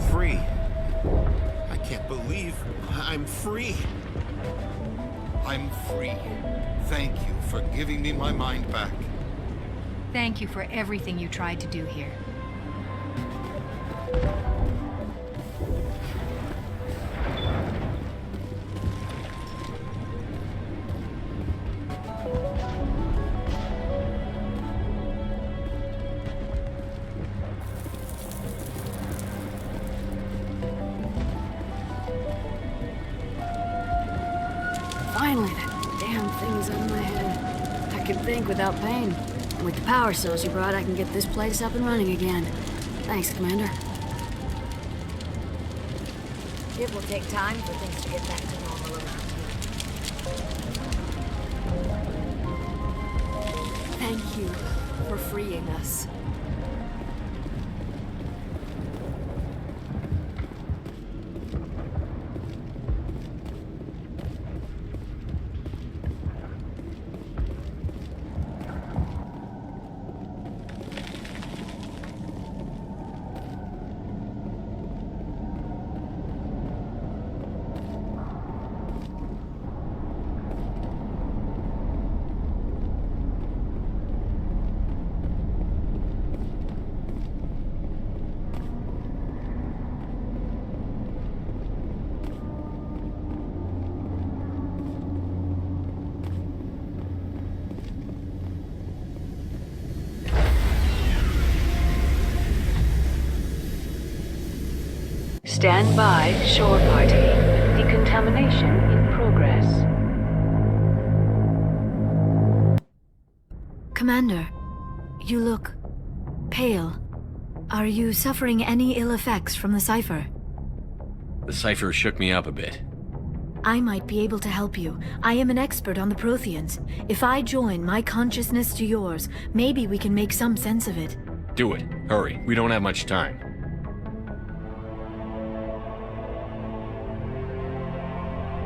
Free. I can't believe I'm free. I'm free. Thank you for giving me my mind back. Thank you for everything you tried to do here. Finally, that damn thing's out of my head. I can think without pain. And with the power cells you brought, I can get this place up and running again. Thanks, Commander. It will take time for things to get back to normal around here. Thank you for freeing us. Stand by, shore party. Decontamination in progress. Commander, you look pale. Are you suffering any ill effects from the cipher? The cipher shook me up a bit. I might be able to help you. I am an expert on the Protheans. If I join my consciousness to yours, maybe we can make some sense of it. Do it. Hurry. We don't have much time.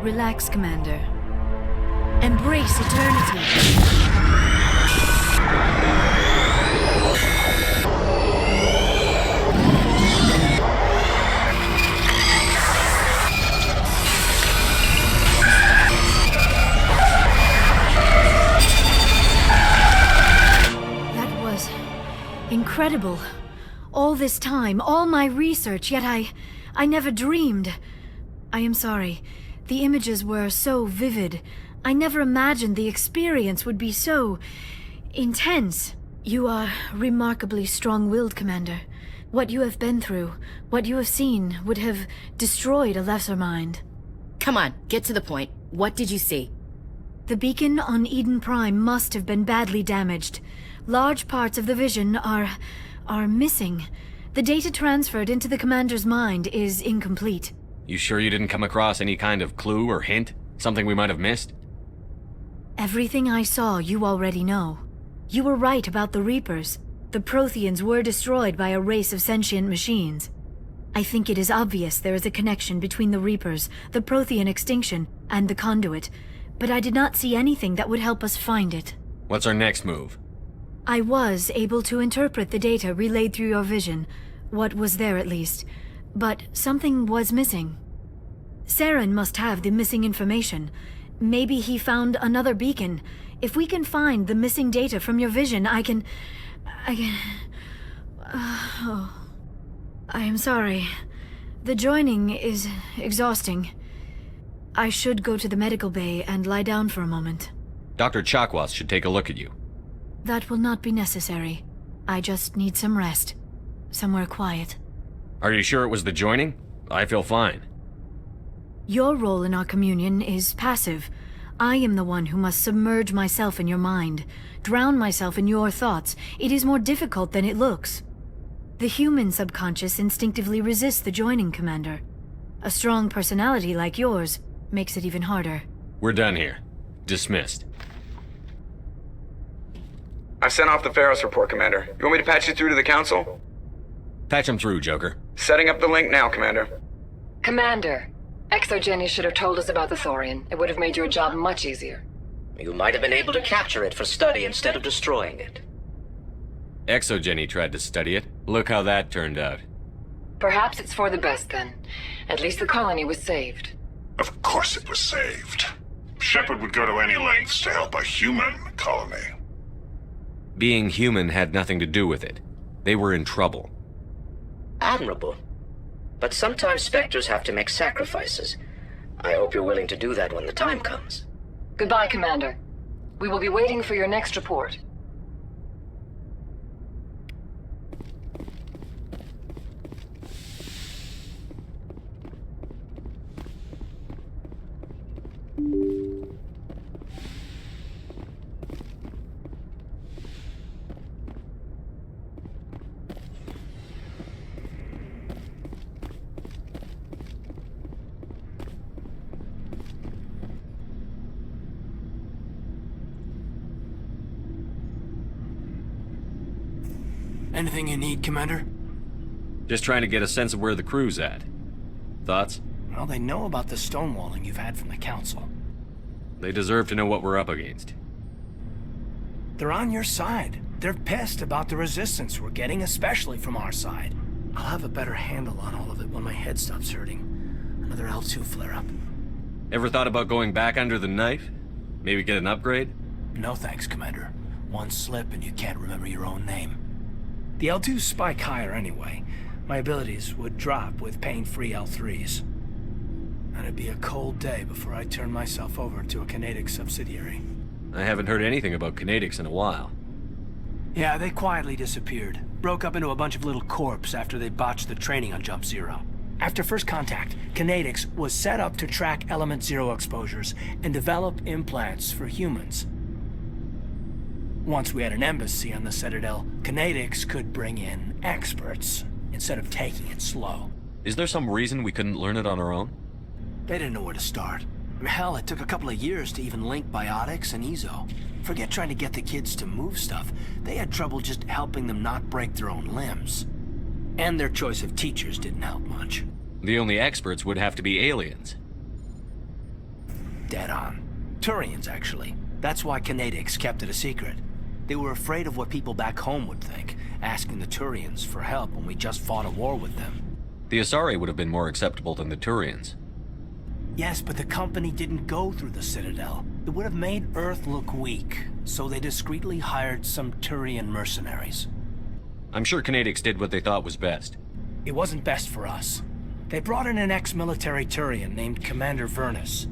Relax, Commander. Embrace eternity. That was incredible. All this time, all my research, yet I never dreamed. I am sorry. The images were so vivid. I never imagined the experience would be so intense. You are remarkably strong-willed, Commander. What you have been through, what you have seen, would have destroyed a lesser mind. Come on, get to the point. What did you see? The beacon on Eden Prime must have been badly damaged. Large parts of the vision are missing. The data transferred into the Commander's mind is incomplete. You sure you didn't come across any kind of clue or hint? Something we might have missed? Everything I saw you already know. You were right about the Reapers. The Protheans were destroyed by a race of sentient machines. I think it is obvious there is a connection between the Reapers, the Prothean extinction, and the Conduit, but I did not see anything that would help us find it. What's our next move? I was able to interpret the data relayed through your vision, what was there at least. But something was missing. Saren must have the missing information. Maybe he found another beacon. If we can find the missing data from your vision, I can... I am sorry. The joining is exhausting. I should go to the medical bay and lie down for a moment. Dr. Chakwas should take a look at you. That will not be necessary. I just need some rest. Somewhere quiet. Are you sure it was the joining? I feel fine. Your role in our communion is passive. I am the one who must submerge myself in your mind, drown myself in your thoughts. It is more difficult than it looks. The human subconscious instinctively resists the joining, Commander. A strong personality like yours makes it even harder. We're done here. Dismissed. I sent off the Feros report, Commander. You want me to patch you through to the Council? Patch him through, Joker. Setting up the link now, Commander. Commander, Exogeny should have told us about the Thorian. It would have made your job much easier. You might have been able to capture it for study instead of destroying it. Exogeny tried to study it. Look how that turned out. Perhaps it's for the best then. At least the colony was saved. Of course it was saved. Shepard would go to any lengths to help a human colony. Being human had nothing to do with it. They were in trouble. Admirable. But sometimes Spectres have to make sacrifices. I hope you're willing to do that when the time comes. Goodbye, Commander. We will be waiting for your next report. Anything you need, Commander? Just trying to get a sense of where the crew's at. Thoughts? Well, they know about the stonewalling you've had from the Council. They deserve to know what we're up against. They're on your side. They're pissed about the resistance we're getting, especially from our side. I'll have a better handle on all of it when my head stops hurting. Another L2 flare-up. Ever thought about going back under the knife? Maybe get an upgrade? No thanks, Commander. One slip and you can't remember your own name. The L2s spike higher anyway. My abilities would drop with pain-free L3s. And it'd be a cold day before I turn myself over to a Canadic subsidiary. I haven't heard anything about Canadics in a while. Yeah, they quietly disappeared. Broke up into a bunch of little corps after they botched the training on Jump Zero. After first contact, Canadics was set up to track Element Zero exposures and develop implants for humans. Once we had an embassy on the Citadel, Canadics could bring in experts instead of taking it slow. Is there some reason we couldn't learn it on our own? They didn't know where to start. Hell, it took a couple of years to even link biotics and Ezo. Forget trying to get the kids to move stuff. They had trouble just helping them not break their own limbs. And their choice of teachers didn't help much. The only experts would have to be aliens. Dead on. Turians, actually. That's why Canadics kept it a secret. They were afraid of what people back home would think, asking the Turians for help when we just fought a war with them. The Asari would have been more acceptable than the Turians. Yes, but the company didn't go through the Citadel. It would have made Earth look weak, so they discreetly hired some Turian mercenaries. I'm sure Canadics did what they thought was best. It wasn't best for us. They brought in an ex-military Turian named Commander Vernus.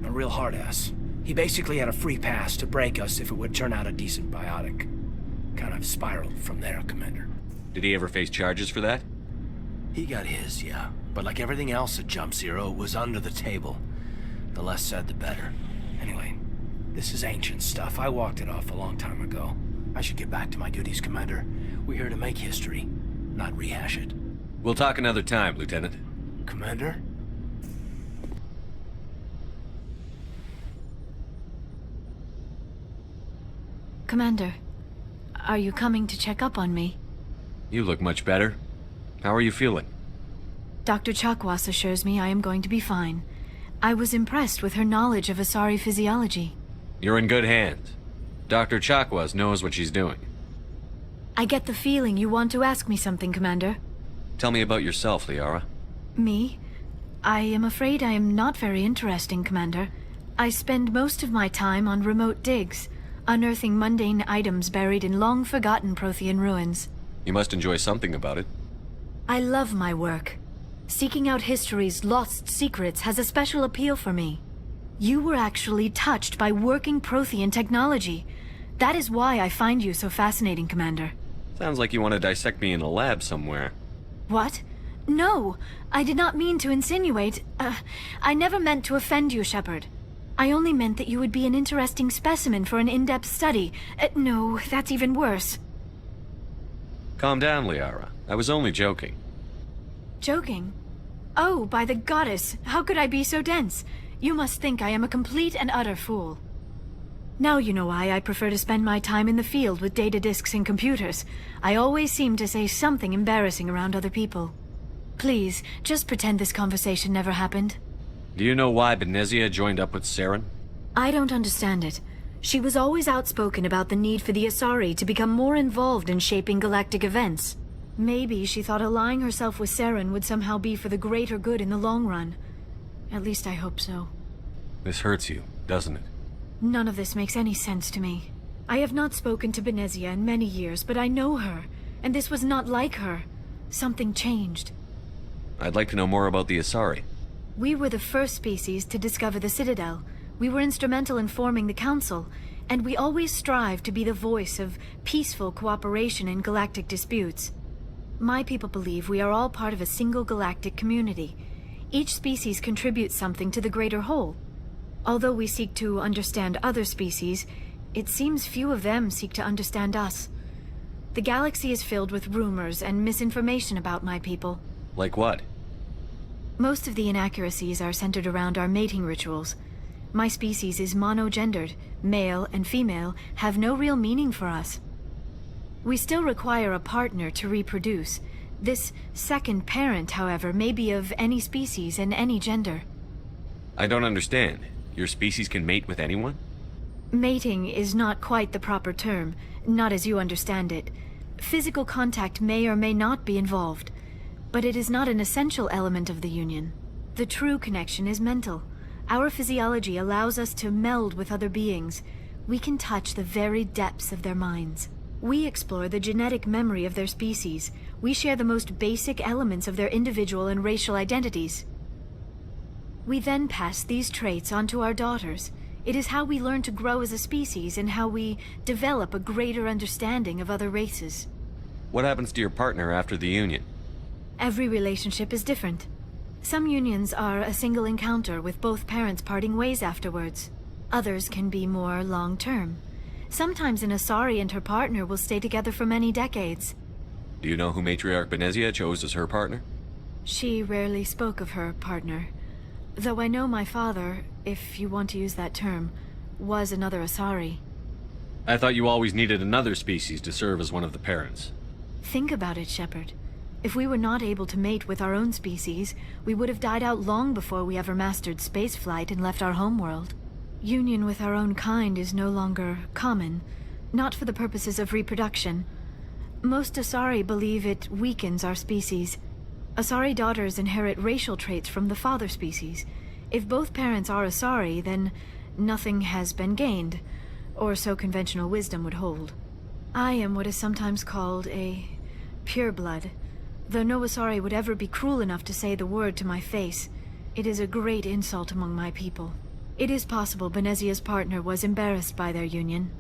A real hard-ass. He basically had a free pass to break us if it would turn out a decent biotic. Kind of spiraled from there, Commander. Did he ever face charges for that? He got his, yeah. But like everything else at Jump Zero, it was under the table. The less said, the better. Anyway, this is ancient stuff. I walked it off a long time ago. I should get back to my duties, Commander. We're here to make history, not rehash it. We'll talk another time, Lieutenant. Commander? Commander, are you coming to check up on me? You look much better. How are you feeling? Dr. Chakwas assures me I am going to be fine. I was impressed with her knowledge of Asari physiology. You're in good hands. Dr. Chakwas knows what she's doing. I get the feeling you want to ask me something, Commander. Tell me about yourself, Liara. Me? I am afraid I am not very interesting, Commander. I spend most of my time on remote digs, unearthing mundane items buried in long-forgotten Prothean ruins. You must enjoy something about it. I love my work. Seeking out history's lost secrets has a special appeal for me. You were actually touched by working Prothean technology. That is why I find you so fascinating, Commander. Sounds like you want to dissect me in a lab somewhere. What? No, I did not mean to insinuate. I never meant to offend you, Shepard. I only meant that you would be an interesting specimen for an in-depth study. No, that's even worse. Calm down, Liara. I was only joking. Joking? Oh, by the goddess, how could I be so dense? You must think I am a complete and utter fool. Now you know why I prefer to spend my time in the field with data disks and computers. I always seem to say something embarrassing around other people. Please, just pretend this conversation never happened. Do you know why Benezia joined up with Saren? I don't understand it. She was always outspoken about the need for the Asari to become more involved in shaping galactic events. Maybe she thought allying herself with Saren would somehow be for the greater good in the long run. At least I hope so. This hurts you, doesn't it? None of this makes any sense to me. I have not spoken to Benezia in many years, but I know her, and this was not like her. Something changed. I'd like to know more about the Asari. We were the first species to discover the Citadel. We were instrumental in forming the Council, and we always strive to be the voice of peaceful cooperation in galactic disputes. My people believe we are all part of a single galactic community. Each species contributes something to the greater whole. Although we seek to understand other species, it seems few of them seek to understand us. The galaxy is filled with rumors and misinformation about my people. Like what? Most of the inaccuracies are centered around our mating rituals. My species is monogendered. Male and female have no real meaning for us. We still require a partner to reproduce. This second parent, however, may be of any species and any gender. I don't understand. Your species can mate with anyone? Mating is not quite the proper term, not as you understand it. Physical contact may or may not be involved, but it is not an essential element of the union. The true connection is mental. Our physiology allows us to meld with other beings. We can touch the very depths of their minds. We explore the genetic memory of their species. We share the most basic elements of their individual and racial identities. We then pass these traits on to our daughters. It is how we learn to grow as a species and how we develop a greater understanding of other races. What happens to your partner after the union? Every relationship is different. Some unions are a single encounter with both parents parting ways afterwards. Others can be more long-term. Sometimes an Asari and her partner will stay together for many decades. Do you know who Matriarch Benezia chose as her partner? She rarely spoke of her partner. Though I know my father, if you want to use that term, was another Asari. I thought you always needed another species to serve as one of the parents. Think about it, Shepard. If we were not able to mate with our own species, we would have died out long before we ever mastered spaceflight and left our homeworld. Union with our own kind is no longer common, not for the purposes of reproduction. Most Asari believe it weakens our species. Asari daughters inherit racial traits from the father species. If both parents are Asari, then nothing has been gained, or so conventional wisdom would hold. I am what is sometimes called a pureblood. Though no Asari would ever be cruel enough to say the word to my face, it is a great insult among my people. It is possible Benezia's partner was embarrassed by their union.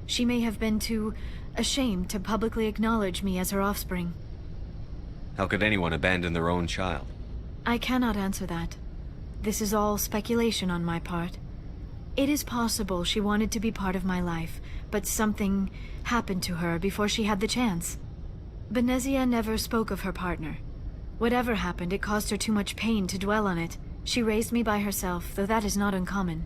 She may have been too ashamed to publicly acknowledge me as her offspring. How could anyone abandon their own child? I cannot answer that. This is all speculation on my part. It is possible she wanted to be part of my life, but something happened to her before she had the chance. Benezia never spoke of her partner. Whatever happened, it caused her too much pain to dwell on it. She raised me by herself, though that is not uncommon.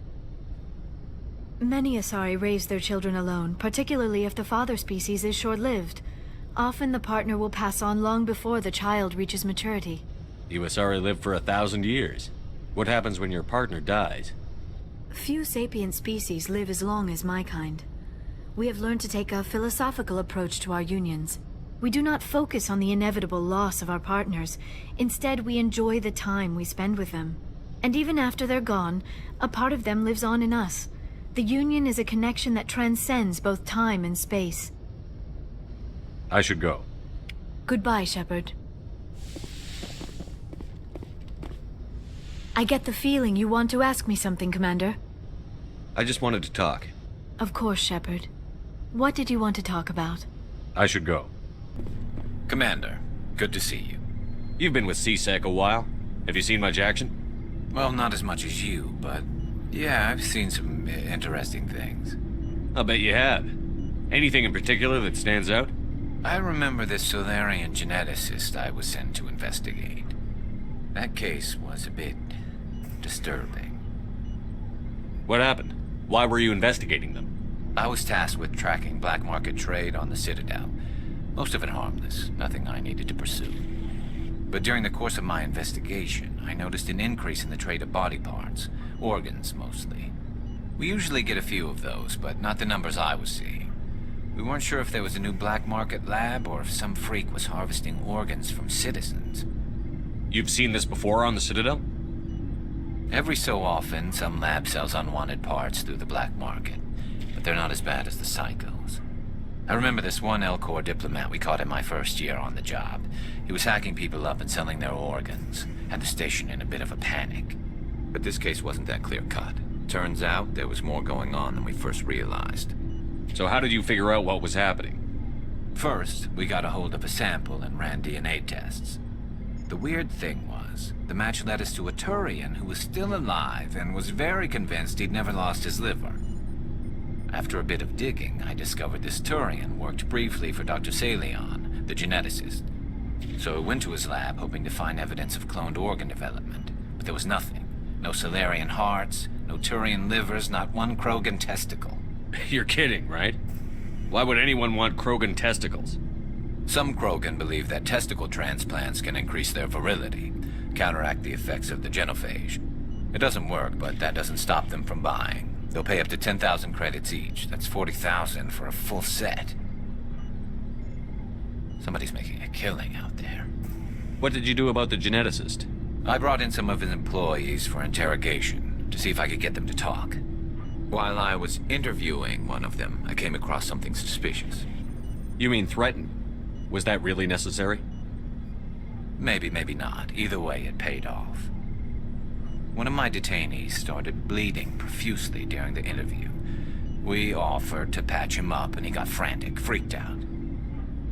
Many Asari raise their children alone, particularly if the father species is short-lived. Often the partner will pass on long before the child reaches maturity. You Asari live for 1,000 years. What happens when your partner dies? Few sapient species live as long as my kind. We have learned to take a philosophical approach to our unions. We do not focus on the inevitable loss of our partners. Instead, we enjoy the time we spend with them. And even after they're gone, a part of them lives on in us. The union is a connection that transcends both time and space. I should go. Goodbye, Shepard. I get the feeling you want to ask me something, Commander. I just wanted to talk. Of course, Shepard. What did you want to talk about? I should go. Commander, good to see you. You've been with CSEC a while. Have you seen much action? Well, not as much as you, but yeah, I've seen some interesting things. I'll bet you have. Anything in particular that stands out? I remember this Solarian geneticist I was sent to investigate. That case was a bit disturbing. What happened? Why were you investigating them? I was tasked with tracking black market trade on the Citadel. Most of it harmless, nothing I needed to pursue. But during the course of my investigation, I noticed an increase in the trade of body parts, organs mostly. We usually get a few of those, but not the numbers I was seeing. We weren't sure if there was a new black market lab or if some freak was harvesting organs from citizens. You've seen this before on the Citadel? Every so often, some lab sells unwanted parts through the black market. But they're not as bad as the psychos. I remember this one L-Corps diplomat we caught in my first year on the job. He was hacking people up and selling their organs. Had the station in a bit of a panic. But this case wasn't that clear-cut. Turns out there was more going on than we first realized. So how did you figure out what was happening? First, we got a hold of a sample and ran DNA tests. The weird thing was, the match led us to a Turian who was still alive and was very convinced he'd never lost his liver. After a bit of digging, I discovered this Turian worked briefly for Dr. Salion, the geneticist. So I went to his lab hoping to find evidence of cloned organ development, but there was nothing. No Salarian hearts, no Turian livers, not one Krogan testicle. You're kidding, right? Why would anyone want Krogan testicles? Some Krogan believe that testicle transplants can increase their virility, counteract the effects of the genophage. It doesn't work, but that doesn't stop them from buying. They'll pay up to 10,000 credits each. That's 40,000 for a full set. Somebody's making a killing out there. What did you do about the geneticist? I brought in some of his employees for interrogation, to see if I could get them to talk. While I was interviewing one of them, I came across something suspicious. You mean threaten? Was that really necessary? Maybe, maybe not. Either way, it paid off. One of my detainees started bleeding profusely during the interview. We offered to patch him up, and he got frantic, freaked out.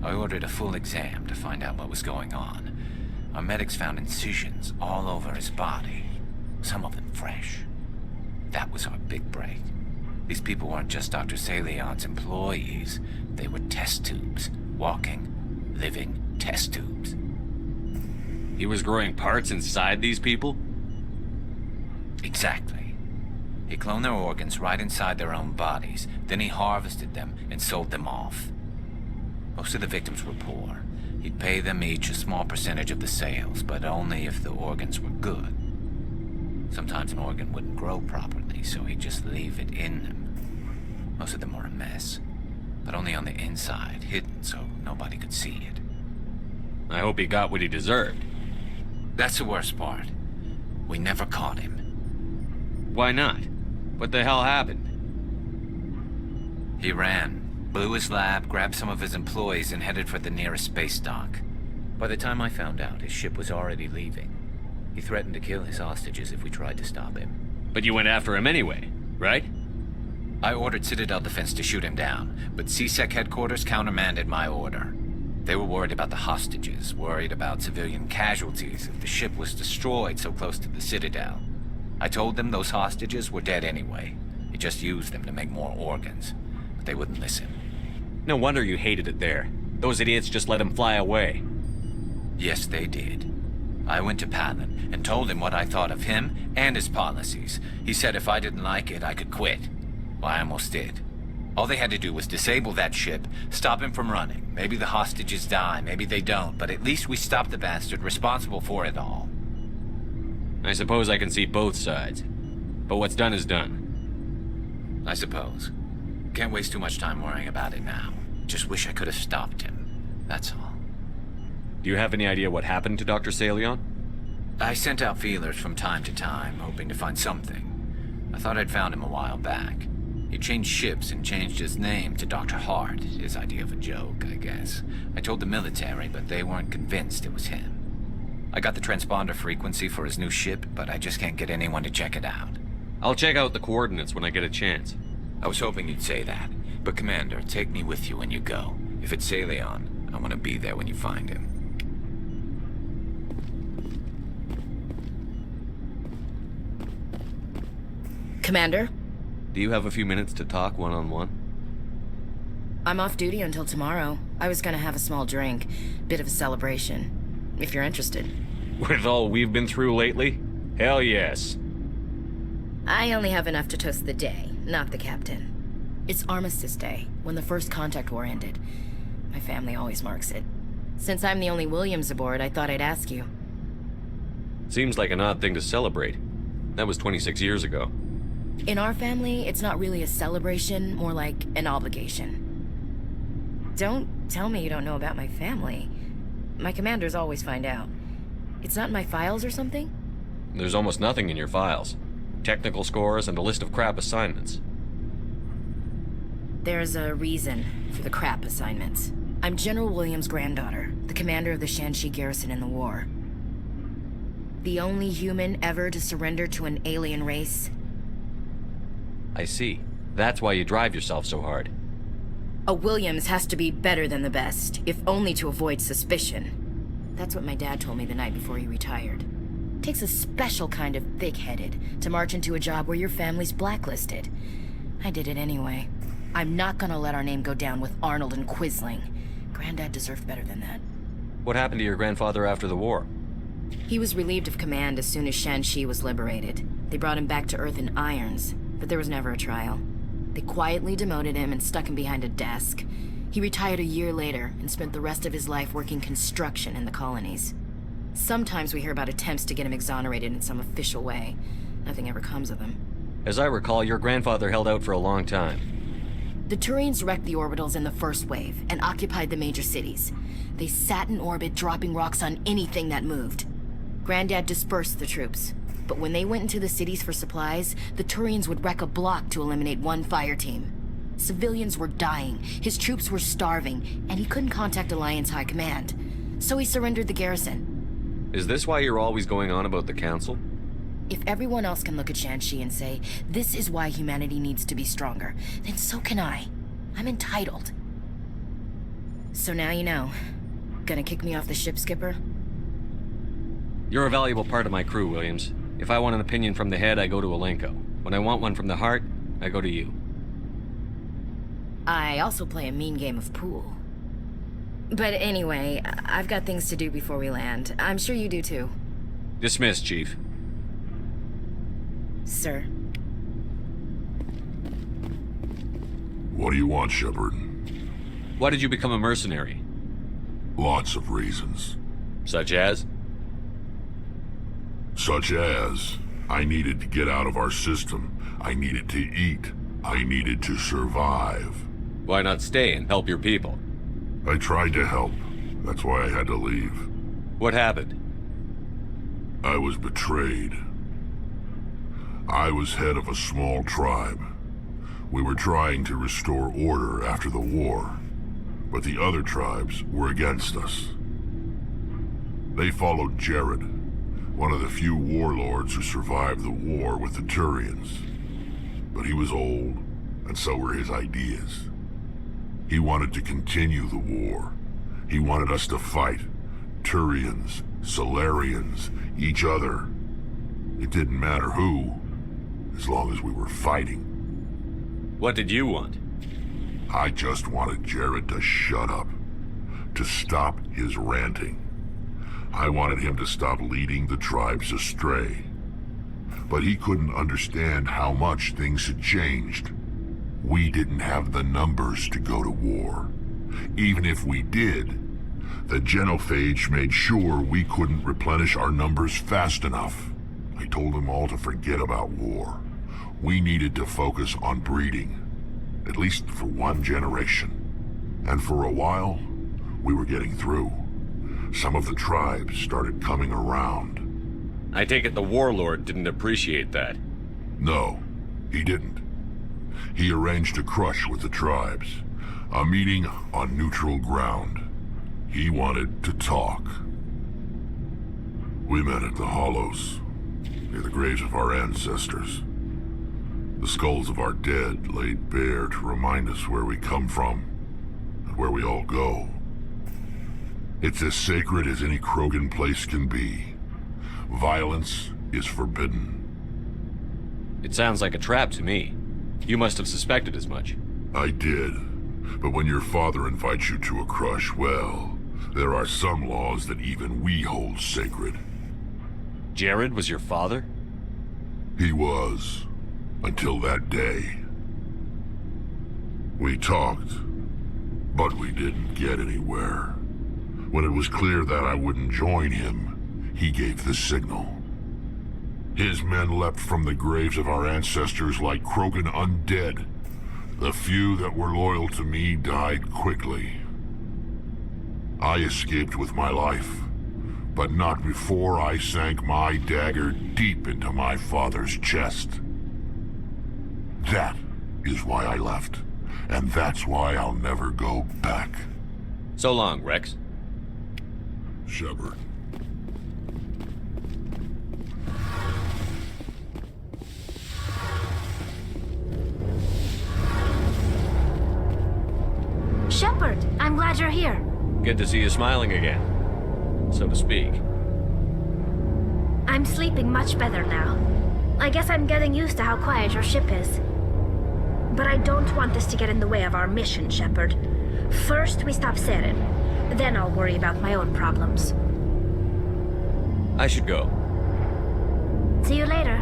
I ordered a full exam to find out what was going on. Our medics found incisions all over his body, some of them fresh. That was our big break. These people weren't just Dr. Salion's employees. They were test tubes. Walking, living test tubes. He was growing parts inside these people? Exactly. He cloned their organs right inside their own bodies. Then he harvested them and sold them off. Most of the victims were poor. He'd pay them each a small percentage of the sales, but only if the organs were good. Sometimes an organ wouldn't grow properly, so he'd just leave it in them. Most of them were a mess, but only on the inside, hidden so nobody could see it. I hope he got what he deserved. That's the worst part. We never caught him. Why not? What the hell happened? He ran, blew his lab, grabbed some of his employees, and headed for the nearest space dock. By the time I found out, his ship was already leaving. He threatened to kill his hostages if we tried to stop him. But you went after him anyway, right? I ordered Citadel Defense to shoot him down, but CSEC headquarters countermanded my order. They were worried about the hostages, worried about civilian casualties if the ship was destroyed so close to the Citadel. I told them those hostages were dead anyway. He just used them to make more organs, but they wouldn't listen. No wonder you hated it there. Those idiots just let him fly away. Yes, they did. I went to Palin and told him what I thought of him and his policies. He said if I didn't like it, I could quit. Well, I almost did. All they had to do was disable that ship, stop him from running. Maybe the hostages die, maybe they don't, but at least we stopped the bastard responsible for it all. I suppose I can see both sides. But what's done is done. I suppose. Can't waste too much time worrying about it now. Just wish I could have stopped him. That's all. Do you have any idea what happened to Dr. Salion? I sent out feelers from time to time, hoping to find something. I thought I'd found him a while back. He changed ships and changed his name to Dr. Hart, his idea of a joke, I guess. I told the military, but they weren't convinced it was him. I got the transponder frequency for his new ship, but I just can't get anyone to check it out. I'll check out the coordinates when I get a chance. I was hoping you'd say that. But Commander, take me with you when you go. If it's Salion, I want to be there when you find him. Commander? Do you have a few minutes to talk one-on-one? I'm off duty until tomorrow. I was gonna have a small drink. Bit of a celebration. If you're interested. With all we've been through lately? Hell yes. I only have enough to toast the day, not the captain. It's Armistice Day, when the First Contact War ended. My family always marks it. Since I'm the only Williams aboard, I thought I'd ask you. Seems like an odd thing to celebrate. That was 26 years ago. In our family, it's not really a celebration, more like an obligation. Don't tell me you don't know about my family. My commanders always find out. It's not in my files or something? There's almost nothing in your files. Technical scores and a list of crap assignments. There's a reason for the crap assignments. I'm General Williams' granddaughter, the commander of the Shanxi garrison in the war. The only human ever to surrender to an alien race. I see. That's why you drive yourself so hard. A Williams has to be better than the best, if only to avoid suspicion. That's what my dad told me the night before he retired. Takes a special kind of thick-headed to march into a job where your family's blacklisted. I did it anyway. I'm not gonna let our name go down with Arnold and Quisling. Granddad deserved better than that. What happened to your grandfather after the war? He was relieved of command as soon as Shanxi was liberated. They brought him back to Earth in irons, but there was never a trial. They quietly demoted him and stuck him behind a desk. He retired a year later and spent the rest of his life working construction in the colonies. Sometimes we hear about attempts to get him exonerated in some official way. Nothing ever comes of them. As I recall, your grandfather held out for a long time. The Turians wrecked the orbitals in the first wave and occupied the major cities. They sat in orbit, dropping rocks on anything that moved. Granddad dispersed the troops, but when they went into the cities for supplies, the Turians would wreck a block to eliminate one fire team. Civilians were dying, his troops were starving, and he couldn't contact Alliance High Command. So he surrendered the garrison. Is this why you're always going on about the Council? If everyone else can look at Shanxi and say, this is why humanity needs to be stronger, then so can I. I'm entitled. So now you know. Gonna kick me off the ship, Skipper? You're a valuable part of my crew, Williams. If I want an opinion from the head, I go to Alenko. When I want one from the heart, I go to you. I also play a mean game of pool. But anyway, I've got things to do before we land. I'm sure you do too. Dismissed, Chief. Sir. What do you want, Shepard? Why did you become a mercenary? Lots of reasons. Such as? Such as, I needed to get out of our system. I needed to eat. I needed to survive. Why not stay and help your people? I tried to help. That's why I had to leave. What happened? I was betrayed. I was head of a small tribe. We were trying to restore order after the war, but the other tribes were against us. They followed Jared, one of the few warlords who survived the war with the Turians. But he was old, and so were his ideas. He wanted to continue the war. He wanted us to fight. Turians, Solarians, each other. It didn't matter who, as long as we were fighting. What did you want? I just wanted Jared to shut up, to stop his ranting. I wanted him to stop leading the tribes astray. But he couldn't understand how much things had changed. We didn't have the numbers to go to war. Even if we did, the genophage made sure we couldn't replenish our numbers fast enough. I told them all to forget about war. We needed to focus on breeding, at least for one generation. And for a while, we were getting through. Some of the tribes started coming around. I take it the warlord didn't appreciate that. No, he didn't. He arranged a crush with the tribes, a meeting on neutral ground. He wanted to talk. We met at the Hollows, near the graves of our ancestors. The skulls of our dead laid bare to remind us where we come from, and where we all go. It's as sacred as any Krogan place can be. Violence is forbidden. It sounds like a trap to me. You must have suspected as much. I did. But when your father invites you to a crush, well, there are some laws that even we hold sacred. Jared was your father? He was. Until that day. We talked, but we didn't get anywhere. When it was clear that I wouldn't join him, he gave the signal. His men leapt from the graves of our ancestors like Krogan undead. The few that were loyal to me died quickly. I escaped with my life, but not before I sank my dagger deep into my father's chest. That is why I left. And that's why I'll never go back. So long, Rex. Shepard. Shepard, I'm glad you're here. Good to see you smiling again, so to speak. I'm sleeping much better now. I guess I'm getting used to how quiet your ship is. But I don't want this to get in the way of our mission, Shepard. First, we stop Saren. Then I'll worry about my own problems. I should go. See you later.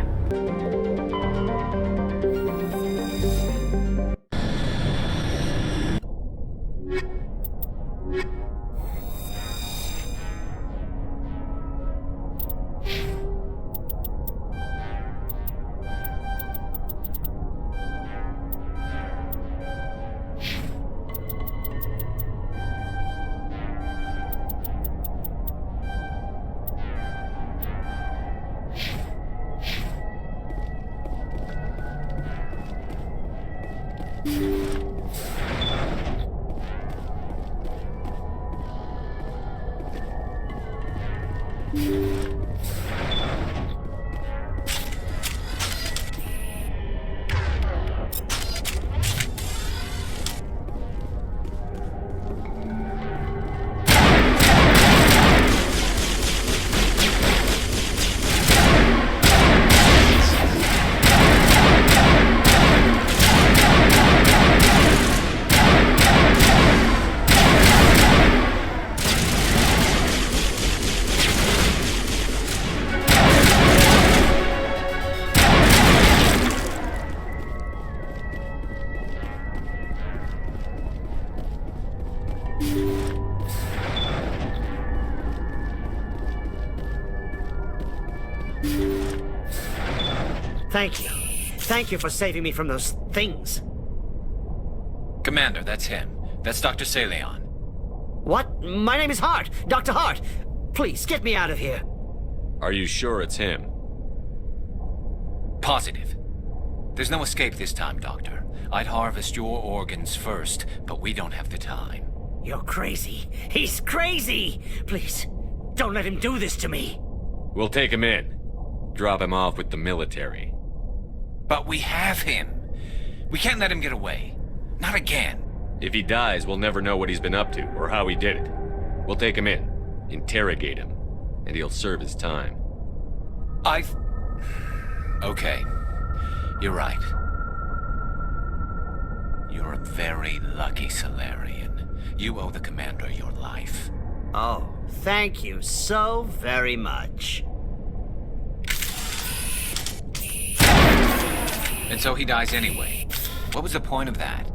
Thank you. Thank you for saving me from those things. Commander, that's him. That's Dr. Saleon. What? My name is Hart. Dr. Hart. Please, get me out of here. Are you sure it's him? Positive. There's no escape this time, Doctor. I'd harvest your organs first, but we don't have the time. You're crazy. He's crazy! Please, don't let him do this to me. We'll take him in. Drop him off with the military. But we have him. We can't let him get away. Not again. If he dies, we'll never know what he's been up to, or how he did it. We'll take him in, interrogate him, and he'll serve his time. Okay. You're right. You're a very lucky Salarian. You owe the Commander your life. Oh, thank you so very much. And so he dies anyway. What was the point of that?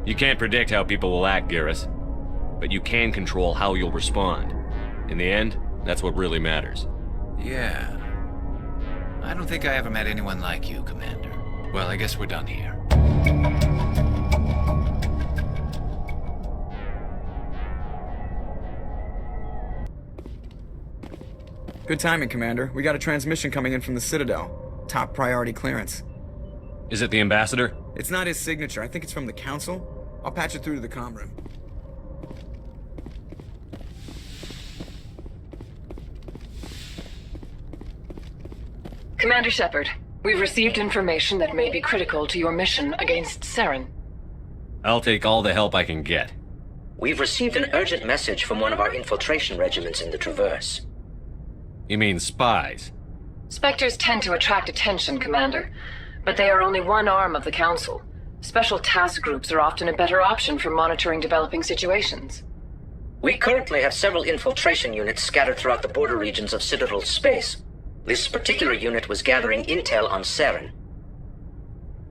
You can't predict how people will act, Garrus. But you can control how you'll respond. In the end, that's what really matters. Yeah. I don't think I ever met anyone like you, Commander. Well, I guess we're done here. Good timing, Commander. We got a transmission coming in from the Citadel. Top priority clearance. Is it the Ambassador? It's not his signature. I think it's from the Council. I'll patch it through to the comm room. Commander Shepard, we've received information that may be critical to your mission against Saren. I'll take all the help I can get. We've received an urgent message from one of our infiltration regiments in the Traverse. You mean spies? Spectres tend to attract attention, Commander, but they are only one arm of the Council. Special task groups are often a better option for monitoring developing situations. We currently have several infiltration units scattered throughout the border regions of Citadel space. This particular unit was gathering intel on Saren.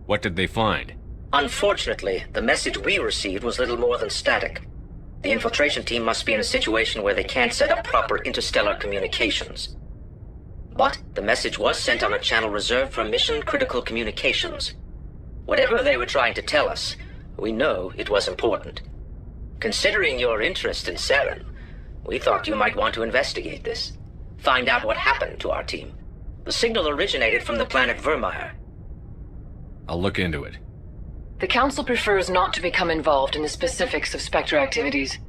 What did they find? Unfortunately, the message we received was little more than static. The infiltration team must be in a situation where they can't set up proper interstellar communications. But the message was sent on a channel reserved for mission-critical communications. Whatever they were trying to tell us, we know it was important. Considering your interest in Saren, we thought you might want to investigate this. Find out what happened to our team. The signal originated from the planet Vermeer. I'll look into it. The Council prefers not to become involved in the specifics of Spectre activities.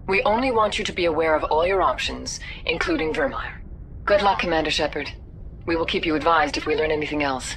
We only want you to be aware of all your options, including Vermeer. Good luck, Commander Shepard. We will keep you advised if we learn anything else.